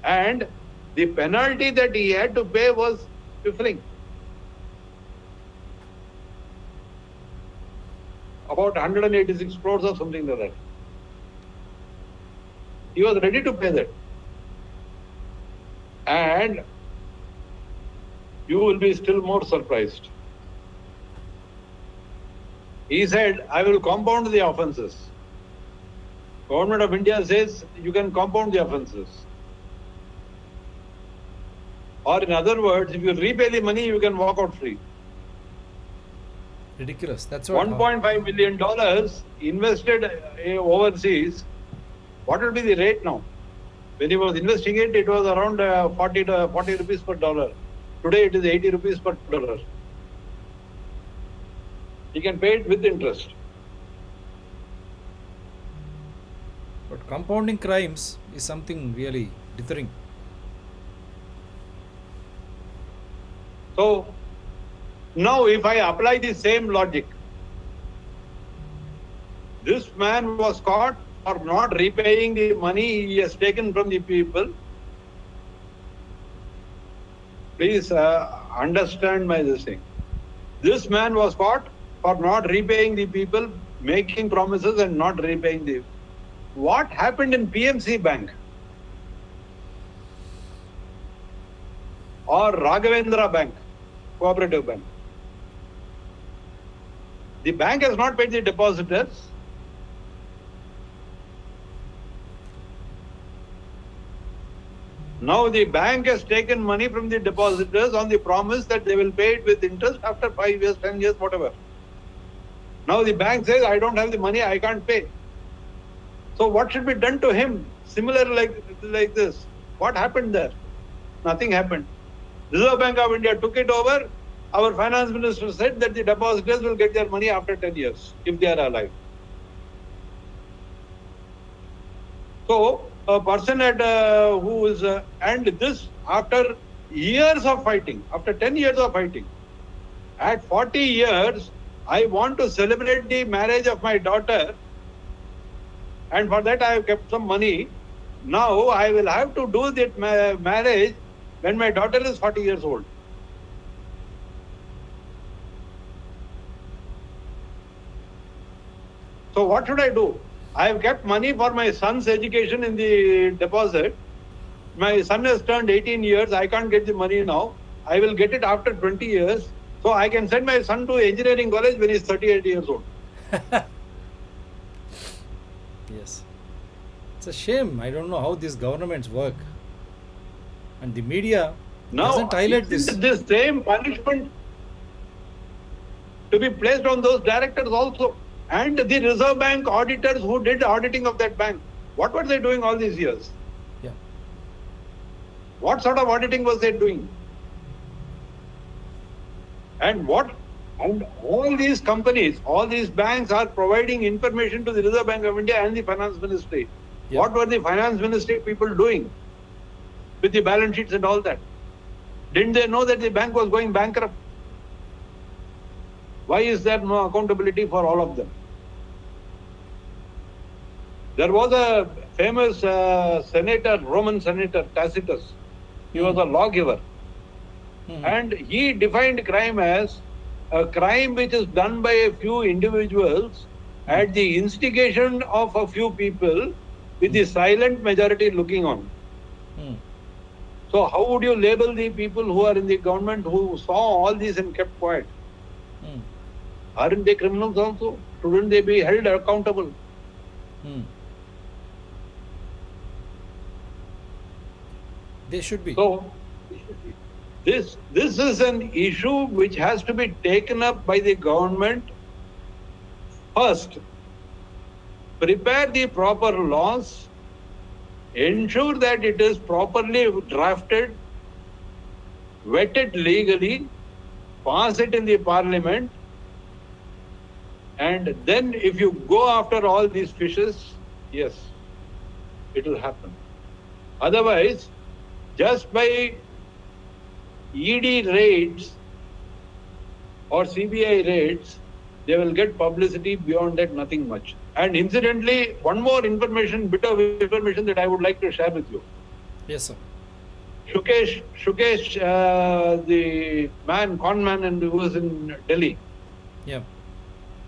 Speaker 2: And the penalty that he had to pay was piffling. About 186 crores or something like that. He was ready to pay that. And you will be still more surprised. He said, I will compound the offences. Government of India says you can compound the offences. Or in other words, if you repay the money, you can walk out free.
Speaker 1: Ridiculous. That's what.
Speaker 2: $1.5 million invested overseas. What will be the rate now? When he was investing it, it was around 40 rupees per dollar. Today it is 80 rupees per dollar. He can pay it with interest.
Speaker 1: But compounding crimes is something really dithering.
Speaker 2: So now if I apply the same logic, this man was caught for not repaying the money he has taken from the people. Please understand my this thing. This man was caught for not repaying the people, making promises and not repaying the. What happened in PMC Bank or Raghavendra Bank, Cooperative Bank? The bank has not paid the depositors. Now the bank has taken money from the depositors on the promise that they will pay it with interest after 5 years, 10 years, whatever. Now the bank says, I don't have the money, I can't pay. So what should be done to him? Similar like this. What happened there? Nothing happened. Reserve Bank of India took it over. Our finance minister said that the depositors will get their money after 10 years, if they are alive. So a person who is, and this after years of fighting, after 10 years of fighting, at 40 years, I want to celebrate the marriage of my daughter, and for that I have kept some money. Now I will have to do that marriage when my daughter is 40 years old. So what should I do? I have kept money for my son's education in the deposit. My son has turned 18 years. I can't get the money now. I will get it after 20 years. So I can send my son to engineering college when he's 38 years old.
Speaker 1: Yes. It's a shame. I don't know how these governments work. And the media doesn't highlight this.
Speaker 2: This same punishment to be placed on those directors also. And the Reserve Bank auditors who did auditing of that bank. What were they doing all these years?
Speaker 1: Yeah.
Speaker 2: What sort of auditing was they doing? And all these companies, all these banks are providing information to the Reserve Bank of India and the Finance Ministry.
Speaker 1: Yeah.
Speaker 2: What were the Finance Ministry people doing with the balance sheets and all that? Didn't they know that the bank was going bankrupt? Why is there no accountability for all of them? There was a famous senator, Roman senator, Tacitus. He was a lawgiver. And he defined crime as a crime which is done by a few individuals at the instigation of a few people with the silent majority looking on. So how would you label the people who are in the government who saw all this and kept quiet? Aren't they criminals also? Shouldn't they be held accountable?
Speaker 1: They should be.
Speaker 2: So this is an issue which has to be taken up by the government first. Prepare the proper laws, ensure that it is properly drafted, vetted legally, pass it in the parliament, and then if you go after all these fishes, yes, it will happen. Otherwise, just by ED raids or CBI raids, they will get publicity. Beyond that, nothing much. And incidentally, one more bit of information that I would like to share with you.
Speaker 1: Yes, sir.
Speaker 2: Shukesh, the con man, and who was in Delhi.
Speaker 1: Yeah.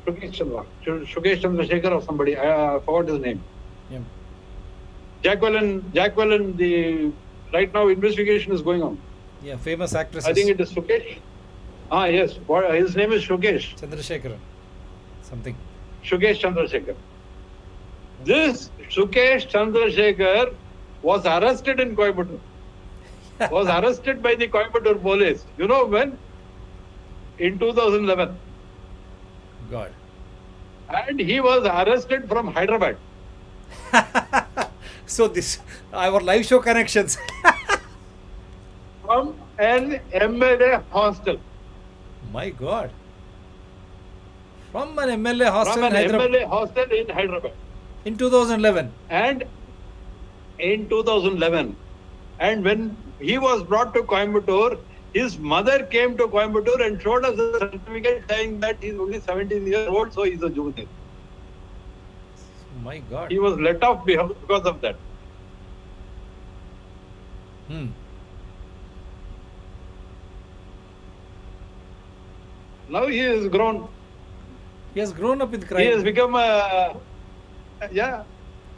Speaker 2: Shukesh Chandrasekhar or somebody, I forgot his name.
Speaker 1: Yeah.
Speaker 2: Jacqueline, right now investigation is going on.
Speaker 1: Yeah, famous actress.
Speaker 2: I think it is Shukesh. Yes, his name is Shukesh.
Speaker 1: Chandrasekhar. Something.
Speaker 2: Shukesh Chandrasekhar. This Shukesh Chandrasekhar was arrested in Coimbatore. Was arrested by the Coimbatore police. You know when? In 2011.
Speaker 1: God.
Speaker 2: And he was arrested from Hyderabad.
Speaker 1: So this our live show connections.
Speaker 2: From an MLA hostel.
Speaker 1: My God. From an MLA hostel
Speaker 2: From
Speaker 1: in
Speaker 2: an
Speaker 1: Hyderabad
Speaker 2: MLA hostel in Hyderabad.
Speaker 1: in 2011.
Speaker 2: And in 2011. And when he was brought to Coimbatore, his mother came to Coimbatore and showed us a certificate saying that he's only 17 years old, so he's a juvenile.
Speaker 1: My God.
Speaker 2: He was let off because of that.
Speaker 1: Hmm.
Speaker 2: Now he is grown.
Speaker 1: He has grown up with crime.
Speaker 2: He has become a, yeah.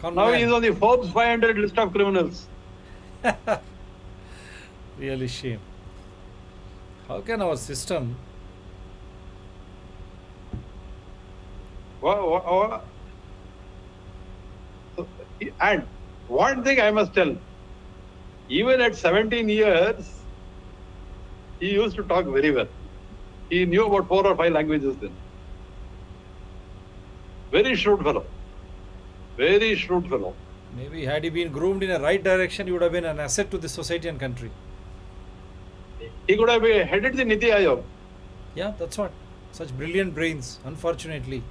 Speaker 1: Con
Speaker 2: Now
Speaker 1: man.
Speaker 2: he is on the Forbes 500 list of criminals.
Speaker 1: Really shame. How can our system?
Speaker 2: And one thing I must tell, even at 17 years, he used to talk very well. He knew about 4 or 5 languages then. Very shrewd fellow. Very shrewd fellow.
Speaker 1: Maybe had he been groomed in a right direction, he would have been an asset to the society and country.
Speaker 2: He could have headed the Niti Aayog.
Speaker 1: Yeah, that's what. Such brilliant brains, unfortunately.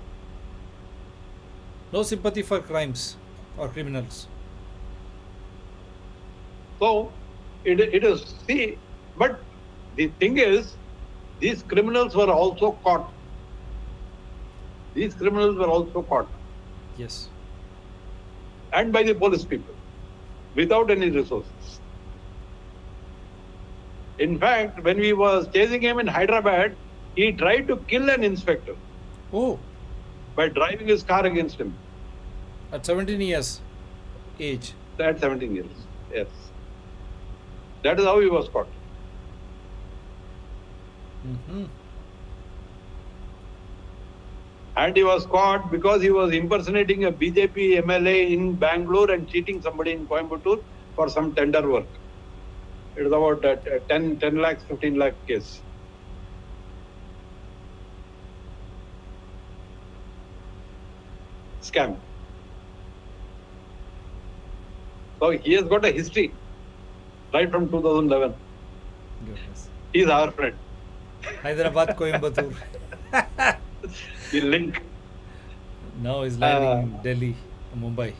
Speaker 1: No sympathy for crimes or criminals.
Speaker 2: So, it is, see, but the thing is, these criminals were also caught. These criminals were also caught.
Speaker 1: Yes.
Speaker 2: And by the police people, without any resources. In fact, when we was chasing him in Hyderabad, he tried to kill an inspector
Speaker 1: Oh,
Speaker 2: by driving his car against him
Speaker 1: at 17 years age.
Speaker 2: at 17 years. Yes. That is how he was caught.
Speaker 1: Mm-hmm.
Speaker 2: And he was caught because he was impersonating a BJP MLA in Bangalore and cheating somebody in Coimbatore for some tender work. It was about 10 lakhs, 15 lakh case. Scam. So he has got a history right from 2011.
Speaker 1: Goodness.
Speaker 2: He's our friend.
Speaker 1: Hyderabad, Coimbatore.
Speaker 2: The link.
Speaker 1: Now he's landing in Delhi, Mumbai.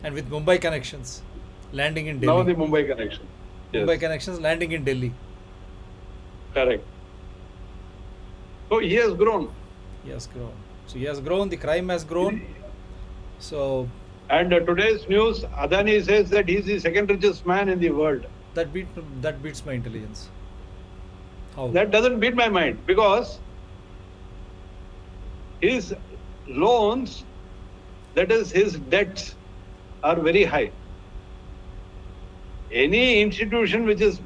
Speaker 1: And with Mumbai connections, landing in Delhi.
Speaker 2: Now the Mumbai connection. Yes.
Speaker 1: Mumbai connections, landing in Delhi.
Speaker 2: Correct. So he has grown.
Speaker 1: He has grown. So he has grown, the crime has grown. So
Speaker 2: And today's news, Adani says that he's the second richest man in the world.
Speaker 1: that beats my intelligence. How?
Speaker 2: That doesn't beat my mind because his loans, that is his debts, are very high. Any institution which is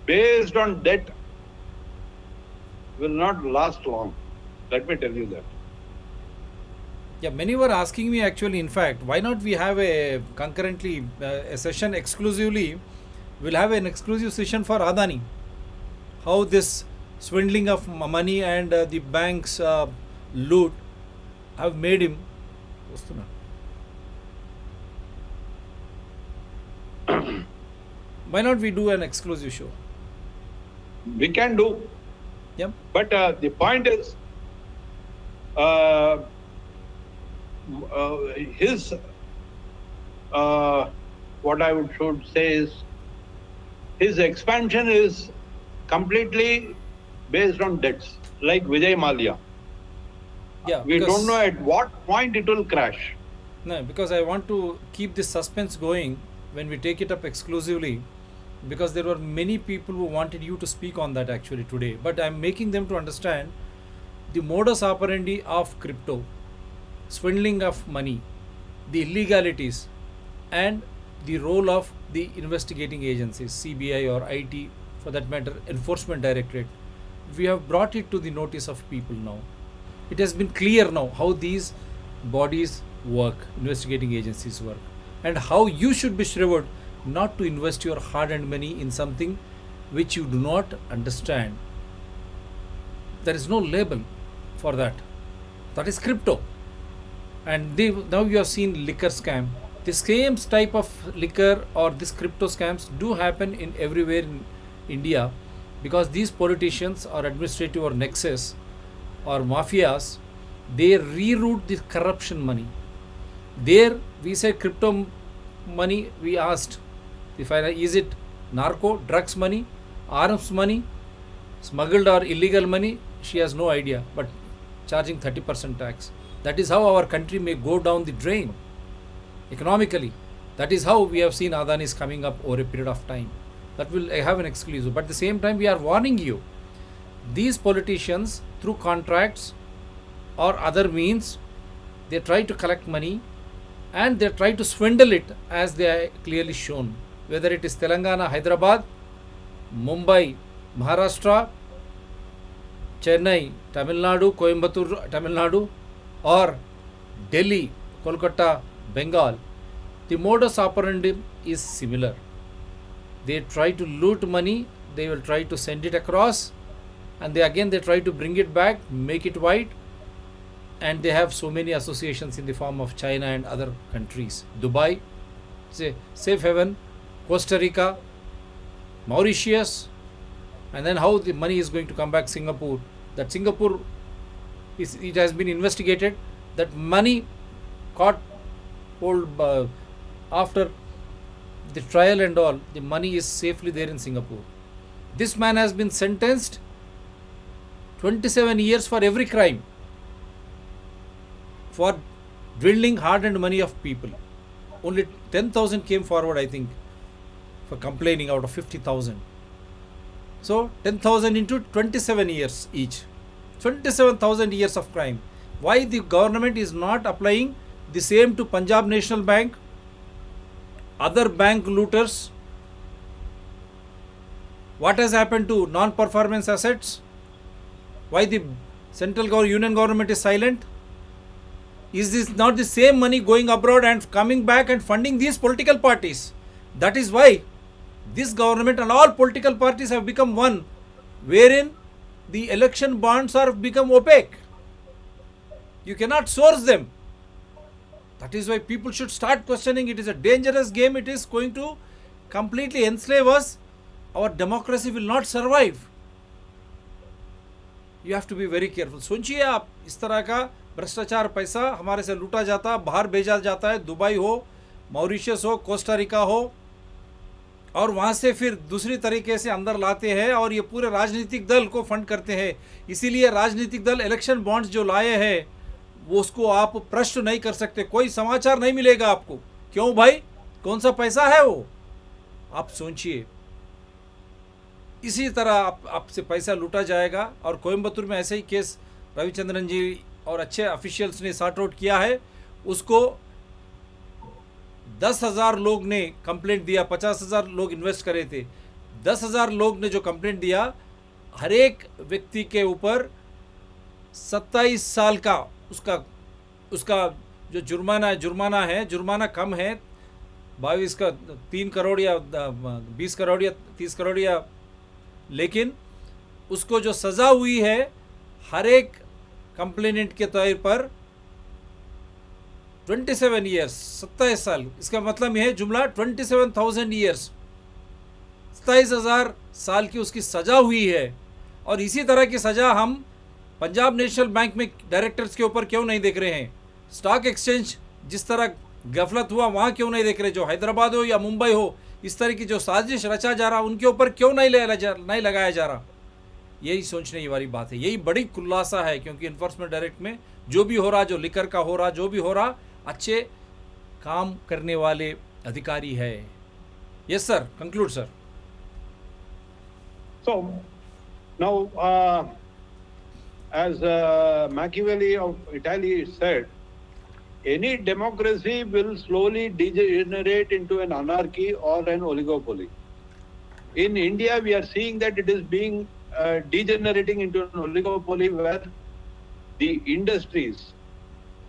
Speaker 2: based on debt will not last long. Let me tell you that.
Speaker 1: Yeah, many were asking me actually, in fact, why not we have a concurrently a session exclusively, we'll have an exclusive session for Adani. How this swindling of money and the bank's loot have made him. Why not we do an exclusive show?
Speaker 2: We can do.
Speaker 1: Yep.
Speaker 2: But the point is, his, what I should say is, his expansion is completely based on debts, like Vijay Mallya.
Speaker 1: Yeah.
Speaker 2: We don't know at what point it will crash.
Speaker 1: No, because I want to keep this suspense going when we take it up exclusively, because there were many people who wanted you to speak on that actually today, but I'm making them to understand the modus operandi of crypto, swindling of money, the illegalities, and the role of the investigating agencies, CBI or IT, for that matter, Enforcement Directorate. We have brought it to the notice of people now. It has been clear now how these bodies work, investigating agencies work, and how you should be shrewd not to invest your hard-earned money in something which you do not understand. There is no label for that. That is crypto. And now you have seen liquor scam. The same type of liquor or this crypto scams do happen in everywhere in India, because these politicians or administrative or nexus or mafias, they reroute the corruption money. There we said crypto money, we asked if is it narco drugs money, arms money, smuggled or illegal money. She has no idea, but charging 30% tax. That is how our country may go down the drain economically. That is how we have seen Adani's coming up over a period of time. That will have an exclusive. But at the same time, we are warning you. These politicians, through contracts or other means, they try to collect money and they try to swindle it, as they are clearly shown. Whether it is Telangana, Hyderabad, Mumbai, Maharashtra, Chennai, Tamil Nadu, Coimbatore, Tamil Nadu, or Delhi, Kolkata, Bengal, the modus operandi is similar. They try to loot money, they will try to send it across, and they try to bring it back, make it white, and they have so many associations in the form of China and other countries. Dubai, say safe haven, Costa Rica, Mauritius, and then how the money is going to come back Singapore. That Singapore it has been investigated. That money caught hold after the trial and all, the money is safely there in Singapore. This man has been sentenced 27 years for every crime, for dwindling hard-earned money of people. Only 10,000 came forward, I think, for complaining out of 50,000. So 10,000 into 27 years each. 27,000 years of crime. Why the government is not applying the same to Punjab National Bank, other bank looters? What has happened to non-performance assets? Why the central union government is silent? Is this not the same money going abroad and coming back and funding these political parties? That is why this government and all political parties have become one, wherein the election bonds are become opaque. You cannot source them. That is why people should start questioning. It is a dangerous game. It is going to completely enslave us. Our democracy will not survive. You have to be very careful. सोचिए आप, इस तरह का भ्रष्टाचार पैसा हमारे से लूटा जाता, बाहर भेजा जाता है, दुबई हो, मॉरिशस हो, कोस्टा रिका हो, और वहाँ से फिर दूसरी तरीके से अंदर लाते हैं और ये पूरे राजनीतिक दल को फंड करते हैं. इसीलिए राजनीतिक दल इलेक्शन बॉन्ड्स जो लाए हैं वो उसको आप प्रश्न नहीं कर सकते. कोई समाचार नहीं मिलेगा आपको. क्यों भाई? कौन सा पैसा है वो? आप सोचिए. इसी तरह आपसे पैसा लूटा जाएगा. और कोयम्बतूर में ऐसे ही केस रविचंद्रन जी और अच्छे ऑफिशियल्स ने सॉर्ट आउट किया है. उसको 10,000 लोग ने कंप्लेंट दिया. 50,000 लोग इन्वेस्ट करे थे. 10,000 लोग ने जो कंप्लेंट दिया, हर एक व्यक्ति के ऊपर 27 साल का उसका जो जुर्माना है, जुर्माना कम है 22 का 3 करोड़ या 20 करोड़ या 30 करोड़ या, लेकिन उसको जो सज़ा हुई है हर एक कंप्लेनेंट के तौर पर 27 ईयर्स, 27 साल. इसका मतलब यह है जुमला 27,000 ईयर्स, 27,000 साल की उसकी सज़ा हुई है. और इसी तरह की सज़ा हम पंजाब नेशनल बैंक में डायरेक्टर्स के ऊपर क्यों नहीं देख रहे हैं? स्टॉक एक्सचेंज जिस तरह गफलत हुआ वहाँ क्यों नहीं देख रहे? जो हैदराबाद हो या मुंबई हो, इस तरह की जो साजिश रचा जा रहा उनके ऊपर क्यों नहीं लगाया जा रहा? यही सोचने वाली बात है. यही बड़ी खुलासा है, क्योंकि इन्फोर्समेंट डायरेक्ट में जो भी हो रहा, जो लिकर का हो रहा, जो भी हो रहा, अच्छे काम करने वाले अधिकारी है. Yes sir, conclude sir.
Speaker 2: So now, as Machiavelli of Italy said, any democracy will slowly degenerate into an anarchy or an oligopoly. In India, we are seeing that it is being degenerating into an oligopoly where the industries,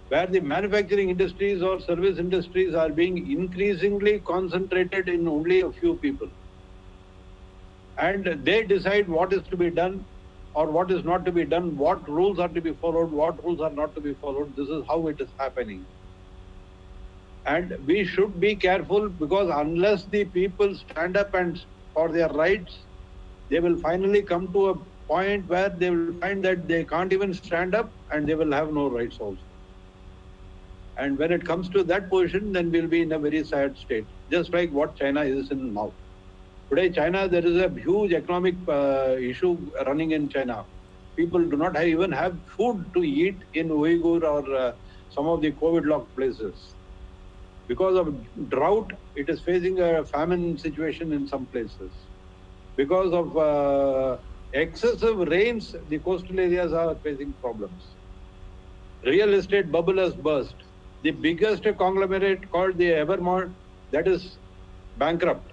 Speaker 2: where the manufacturing industries or service industries are being increasingly concentrated in only a few people. And they decide what is to be done, or what is not to be done, what rules are to be followed, what rules are not to be followed. This is how it is happening. And we should be careful, because unless the people stand up and for their rights, they will finally come to a point where they will find that they can't even stand up and they will have no rights also. And when it comes to that position, then we'll be in a very sad state, just like what China is in now. Today, China, there is a huge economic issue running in China. People do not even have food to eat in Uyghur or some of the COVID-locked places. Because of drought, it is facing a famine situation in some places. Because of excessive rains, the coastal areas are facing problems. Real estate bubble has burst. The biggest conglomerate called the Evermore, that is bankrupt.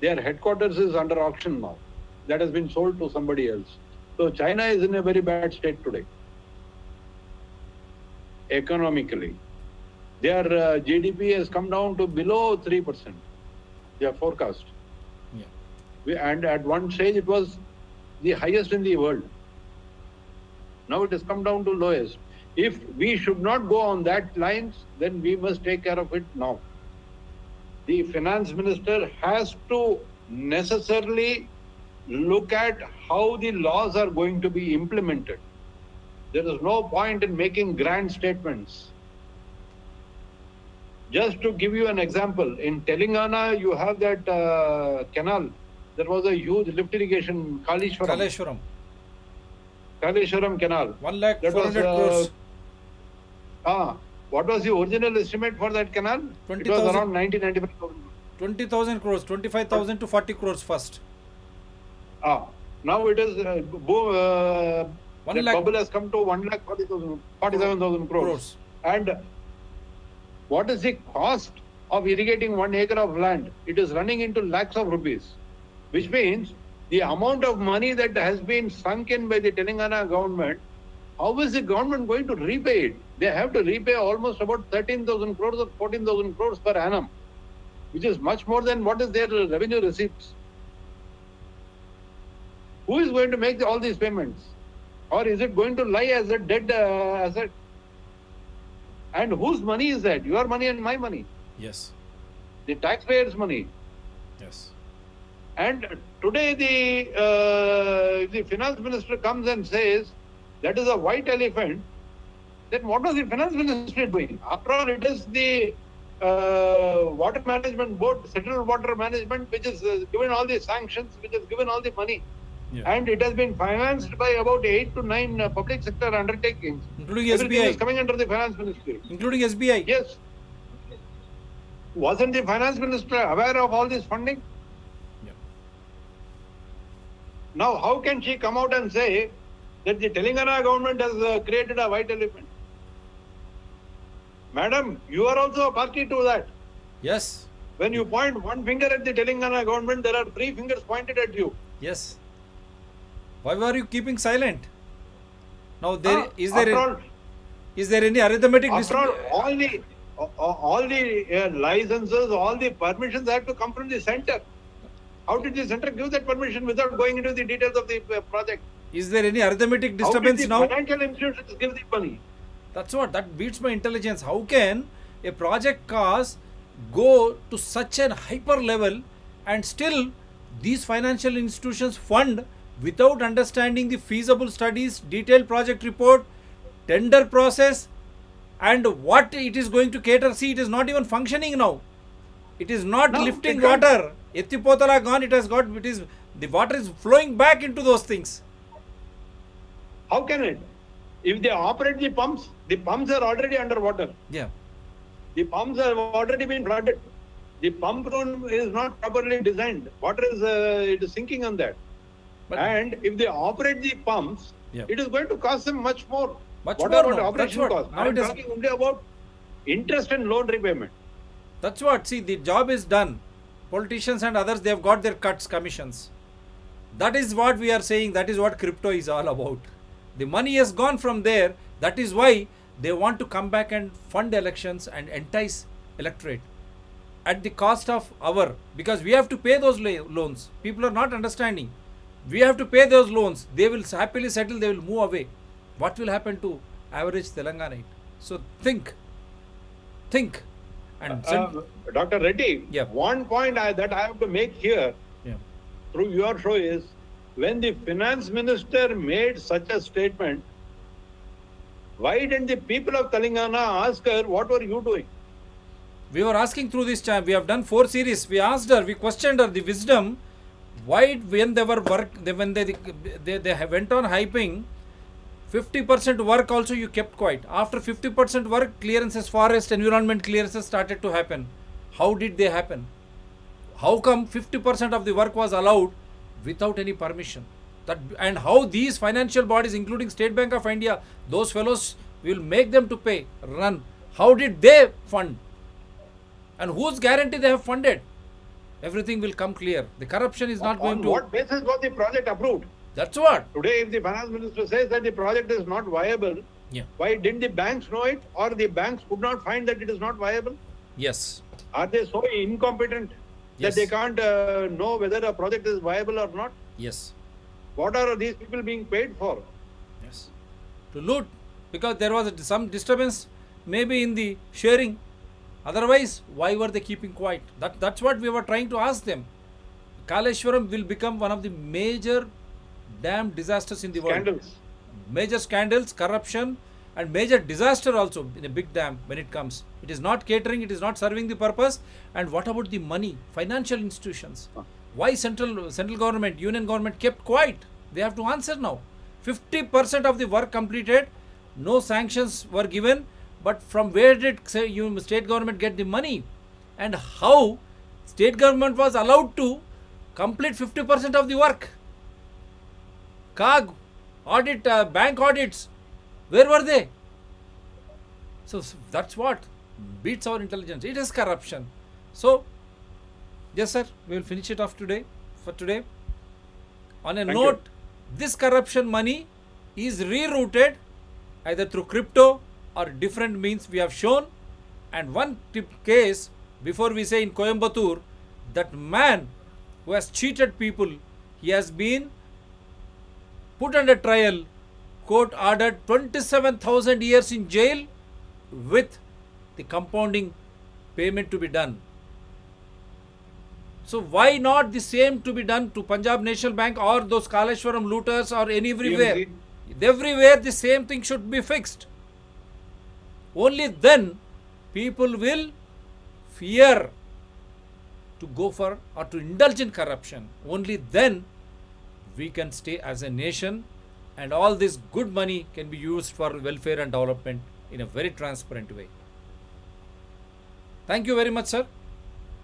Speaker 2: Their headquarters is under auction now. That has been sold to somebody else. So China is in a very bad state today, economically. Their GDP has come down to below 3%, their forecast. Yeah. And at one stage it was the highest in the world. Now it has come down to lowest. If we should not go on that lines, then we must take care of it now. The finance minister has to necessarily look at how the laws are going to be implemented. There is no point in making grand statements. Just to give you an example, in Telangana, you have that canal. There was a huge lift irrigation, Kaleshwaram canal.
Speaker 1: 1,400,000 crores.
Speaker 2: What was the original estimate for that canal?
Speaker 1: 20,000.
Speaker 2: It was around 95,000.
Speaker 1: 20,000 crores, 25,000 to 40 crores first.
Speaker 2: Now it is, the
Speaker 1: 1 lakh.
Speaker 2: bubble has come to 1,47,000 crores. And what is the cost of irrigating 1 acre of land? It is running into lakhs of rupees, which means the amount of money that has been sunk in by the Telangana government, how is the government going to repay it? They have to repay almost about 13,000 crores or 14,000 crores per annum, which is much more than what is their revenue receipts. Who is going to make all these payments? Or is it going to lie as a dead asset? And whose money is that? Your money and my money.
Speaker 1: Yes.
Speaker 2: The taxpayers' money.
Speaker 1: Yes.
Speaker 2: And today the finance minister comes and says that is a white elephant. Then what was the finance minister doing? After all, it is the water management board, central water management, which is given all the sanctions, which has given all the money. Yeah. And it has been financed by about 8 to 9 public sector undertakings.
Speaker 1: Including
Speaker 2: Everything
Speaker 1: SBI.
Speaker 2: is coming under the finance ministry.
Speaker 1: Including SBI.
Speaker 2: Yes. Wasn't the finance minister aware of all this funding?
Speaker 1: Yeah.
Speaker 2: Now, how can she come out and say that the Telangana government has created a white elephant? Madam, you are also a party to that.
Speaker 1: Yes.
Speaker 2: When you point one finger at the Telangana government, there are 3 fingers pointed at you.
Speaker 1: Yes. Why were you keeping silent? Now, is there any arithmetic?
Speaker 2: After all the licenses, all the permissions have to come from the center. How did the center give that permission without going into the details of the project?
Speaker 1: Is there any arithmetic disturbance now?
Speaker 2: How did the financial institutions give the money?
Speaker 1: That beats my intelligence. How can a project cost go to such an hyper level and still these financial institutions fund without understanding the feasible studies, detailed project report, tender process, and what it is going to cater? See, it is not even functioning now. It is not lifting water. Ettipotala gone, the water is flowing back into those things.
Speaker 2: How can it? If they operate the pumps are already underwater.
Speaker 1: Yeah.
Speaker 2: The pumps have already been flooded. The pump room is not properly designed. Water is it is sinking on that. And if they operate the pumps, it is going to cost them much more. Whatever operation cost. I am talking only about interest and loan repayment.
Speaker 1: That's what. See, the job is done. Politicians and others, they have got their cuts, commissions. That is what we are saying. That is what crypto is all about. The money has gone from there. That is why they want to come back and fund elections and entice electorate at the cost of because we have to pay those loans. People are not understanding. We have to pay those loans. They will happily settle, they will move away. What will happen to average Telanganite? So think. And
Speaker 2: Dr. Reddy,
Speaker 1: Yeah.
Speaker 2: one point that I have to make here
Speaker 1: yeah.
Speaker 2: through your show is, when the finance minister made such a statement, why didn't the people of Telangana ask her, what were you doing?
Speaker 1: We were asking through this time. We have done 4 series. We asked her, we questioned her the wisdom. Why, when they were when they went on hyping, 50% work also you kept quiet. After 50% work, clearances, forest, environment clearances started to happen. How did they happen? How come 50% of the work was allowed without any permission? And how these financial bodies, including State Bank of India, those fellows will make them to pay, run. How did they fund? And whose guarantee they have funded? Everything will come clear. The corruption is not going to...
Speaker 2: On what basis was the project approved?
Speaker 1: That's what.
Speaker 2: Today, if the finance minister says that the project is not viable, why didn't the banks know it, or the banks could not find that it is not viable?
Speaker 1: Yes.
Speaker 2: Are they so incompetent
Speaker 1: Yes.
Speaker 2: that they can't know whether a project is viable or not?
Speaker 1: Yes.
Speaker 2: What are these people being paid for?
Speaker 1: Yes. To loot. Because there was some disturbance maybe in the sharing. Otherwise, why were they keeping quiet? That's what we were trying to ask them. Kaleshwaram will become one of the major dam disasters in the world. Major scandals, corruption, and major disaster also in a big dam when it comes. It is not catering, it is not serving the purpose. And what about the money? Financial institutions. Why central government, union government kept quiet? They have to answer now. 50% of the work completed, no sanctions were given, but from where did state government get the money? And how state government was allowed to complete 50% of the work? CAG, audit, bank audits, where were they? So that's what beats our intelligence. It is corruption. So, yes sir, we will finish it off today. On a note, this corruption money is rerouted either through crypto or different means we have shown. And one case, before we say in Coimbatore, that man who has cheated people, he has been put under trial. Court ordered 27,000 years in jail with the compounding payment to be done. So why not the same to be done to Punjab National Bank or those Kaleshwaram looters or everywhere? Everywhere the same thing should be fixed. Only then people will fear to go for or to indulge in corruption. Only then we can stay as a nation, and all this good money can be used for welfare and development in a very transparent way. Thank you very much, sir.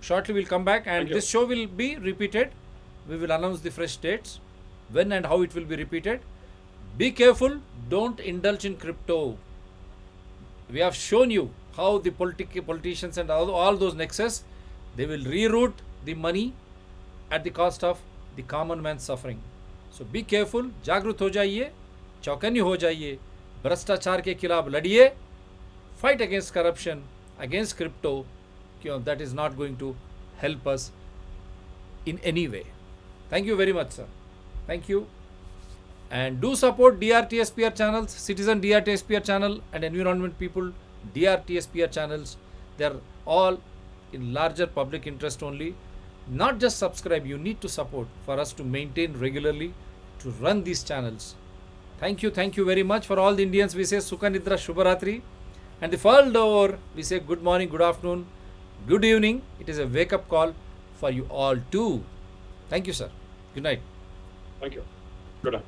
Speaker 1: Shortly we'll come back, and this show will be repeated. We will announce the fresh dates, when and how it will be repeated. Be careful, don't indulge in crypto. We have shown you how the politicians and all those nexus, they will reroute the money at the cost of the common man's suffering. So be careful, जागरूक हो जाइए, चौकन्नी हो जाइए, भ्रष्टाचार के खिलाफ लड़िए, fight against corruption, against crypto. That is not going to help us in any way. Thank you very much, sir. Thank you. And do support DRTSPR channels, Citizen DRTSPR channel, and Environment People DRTSPR channels. They are all in larger public interest only. Not just subscribe, you need to support for us to maintain regularly to run these channels. Thank you very much. For all the Indians, we say Sukha Nidra Shubharatri. And the world over, we say good morning, good afternoon, good evening. It is a wake-up call for you all too. Thank you, sir. Good night.
Speaker 2: Thank you. Good night.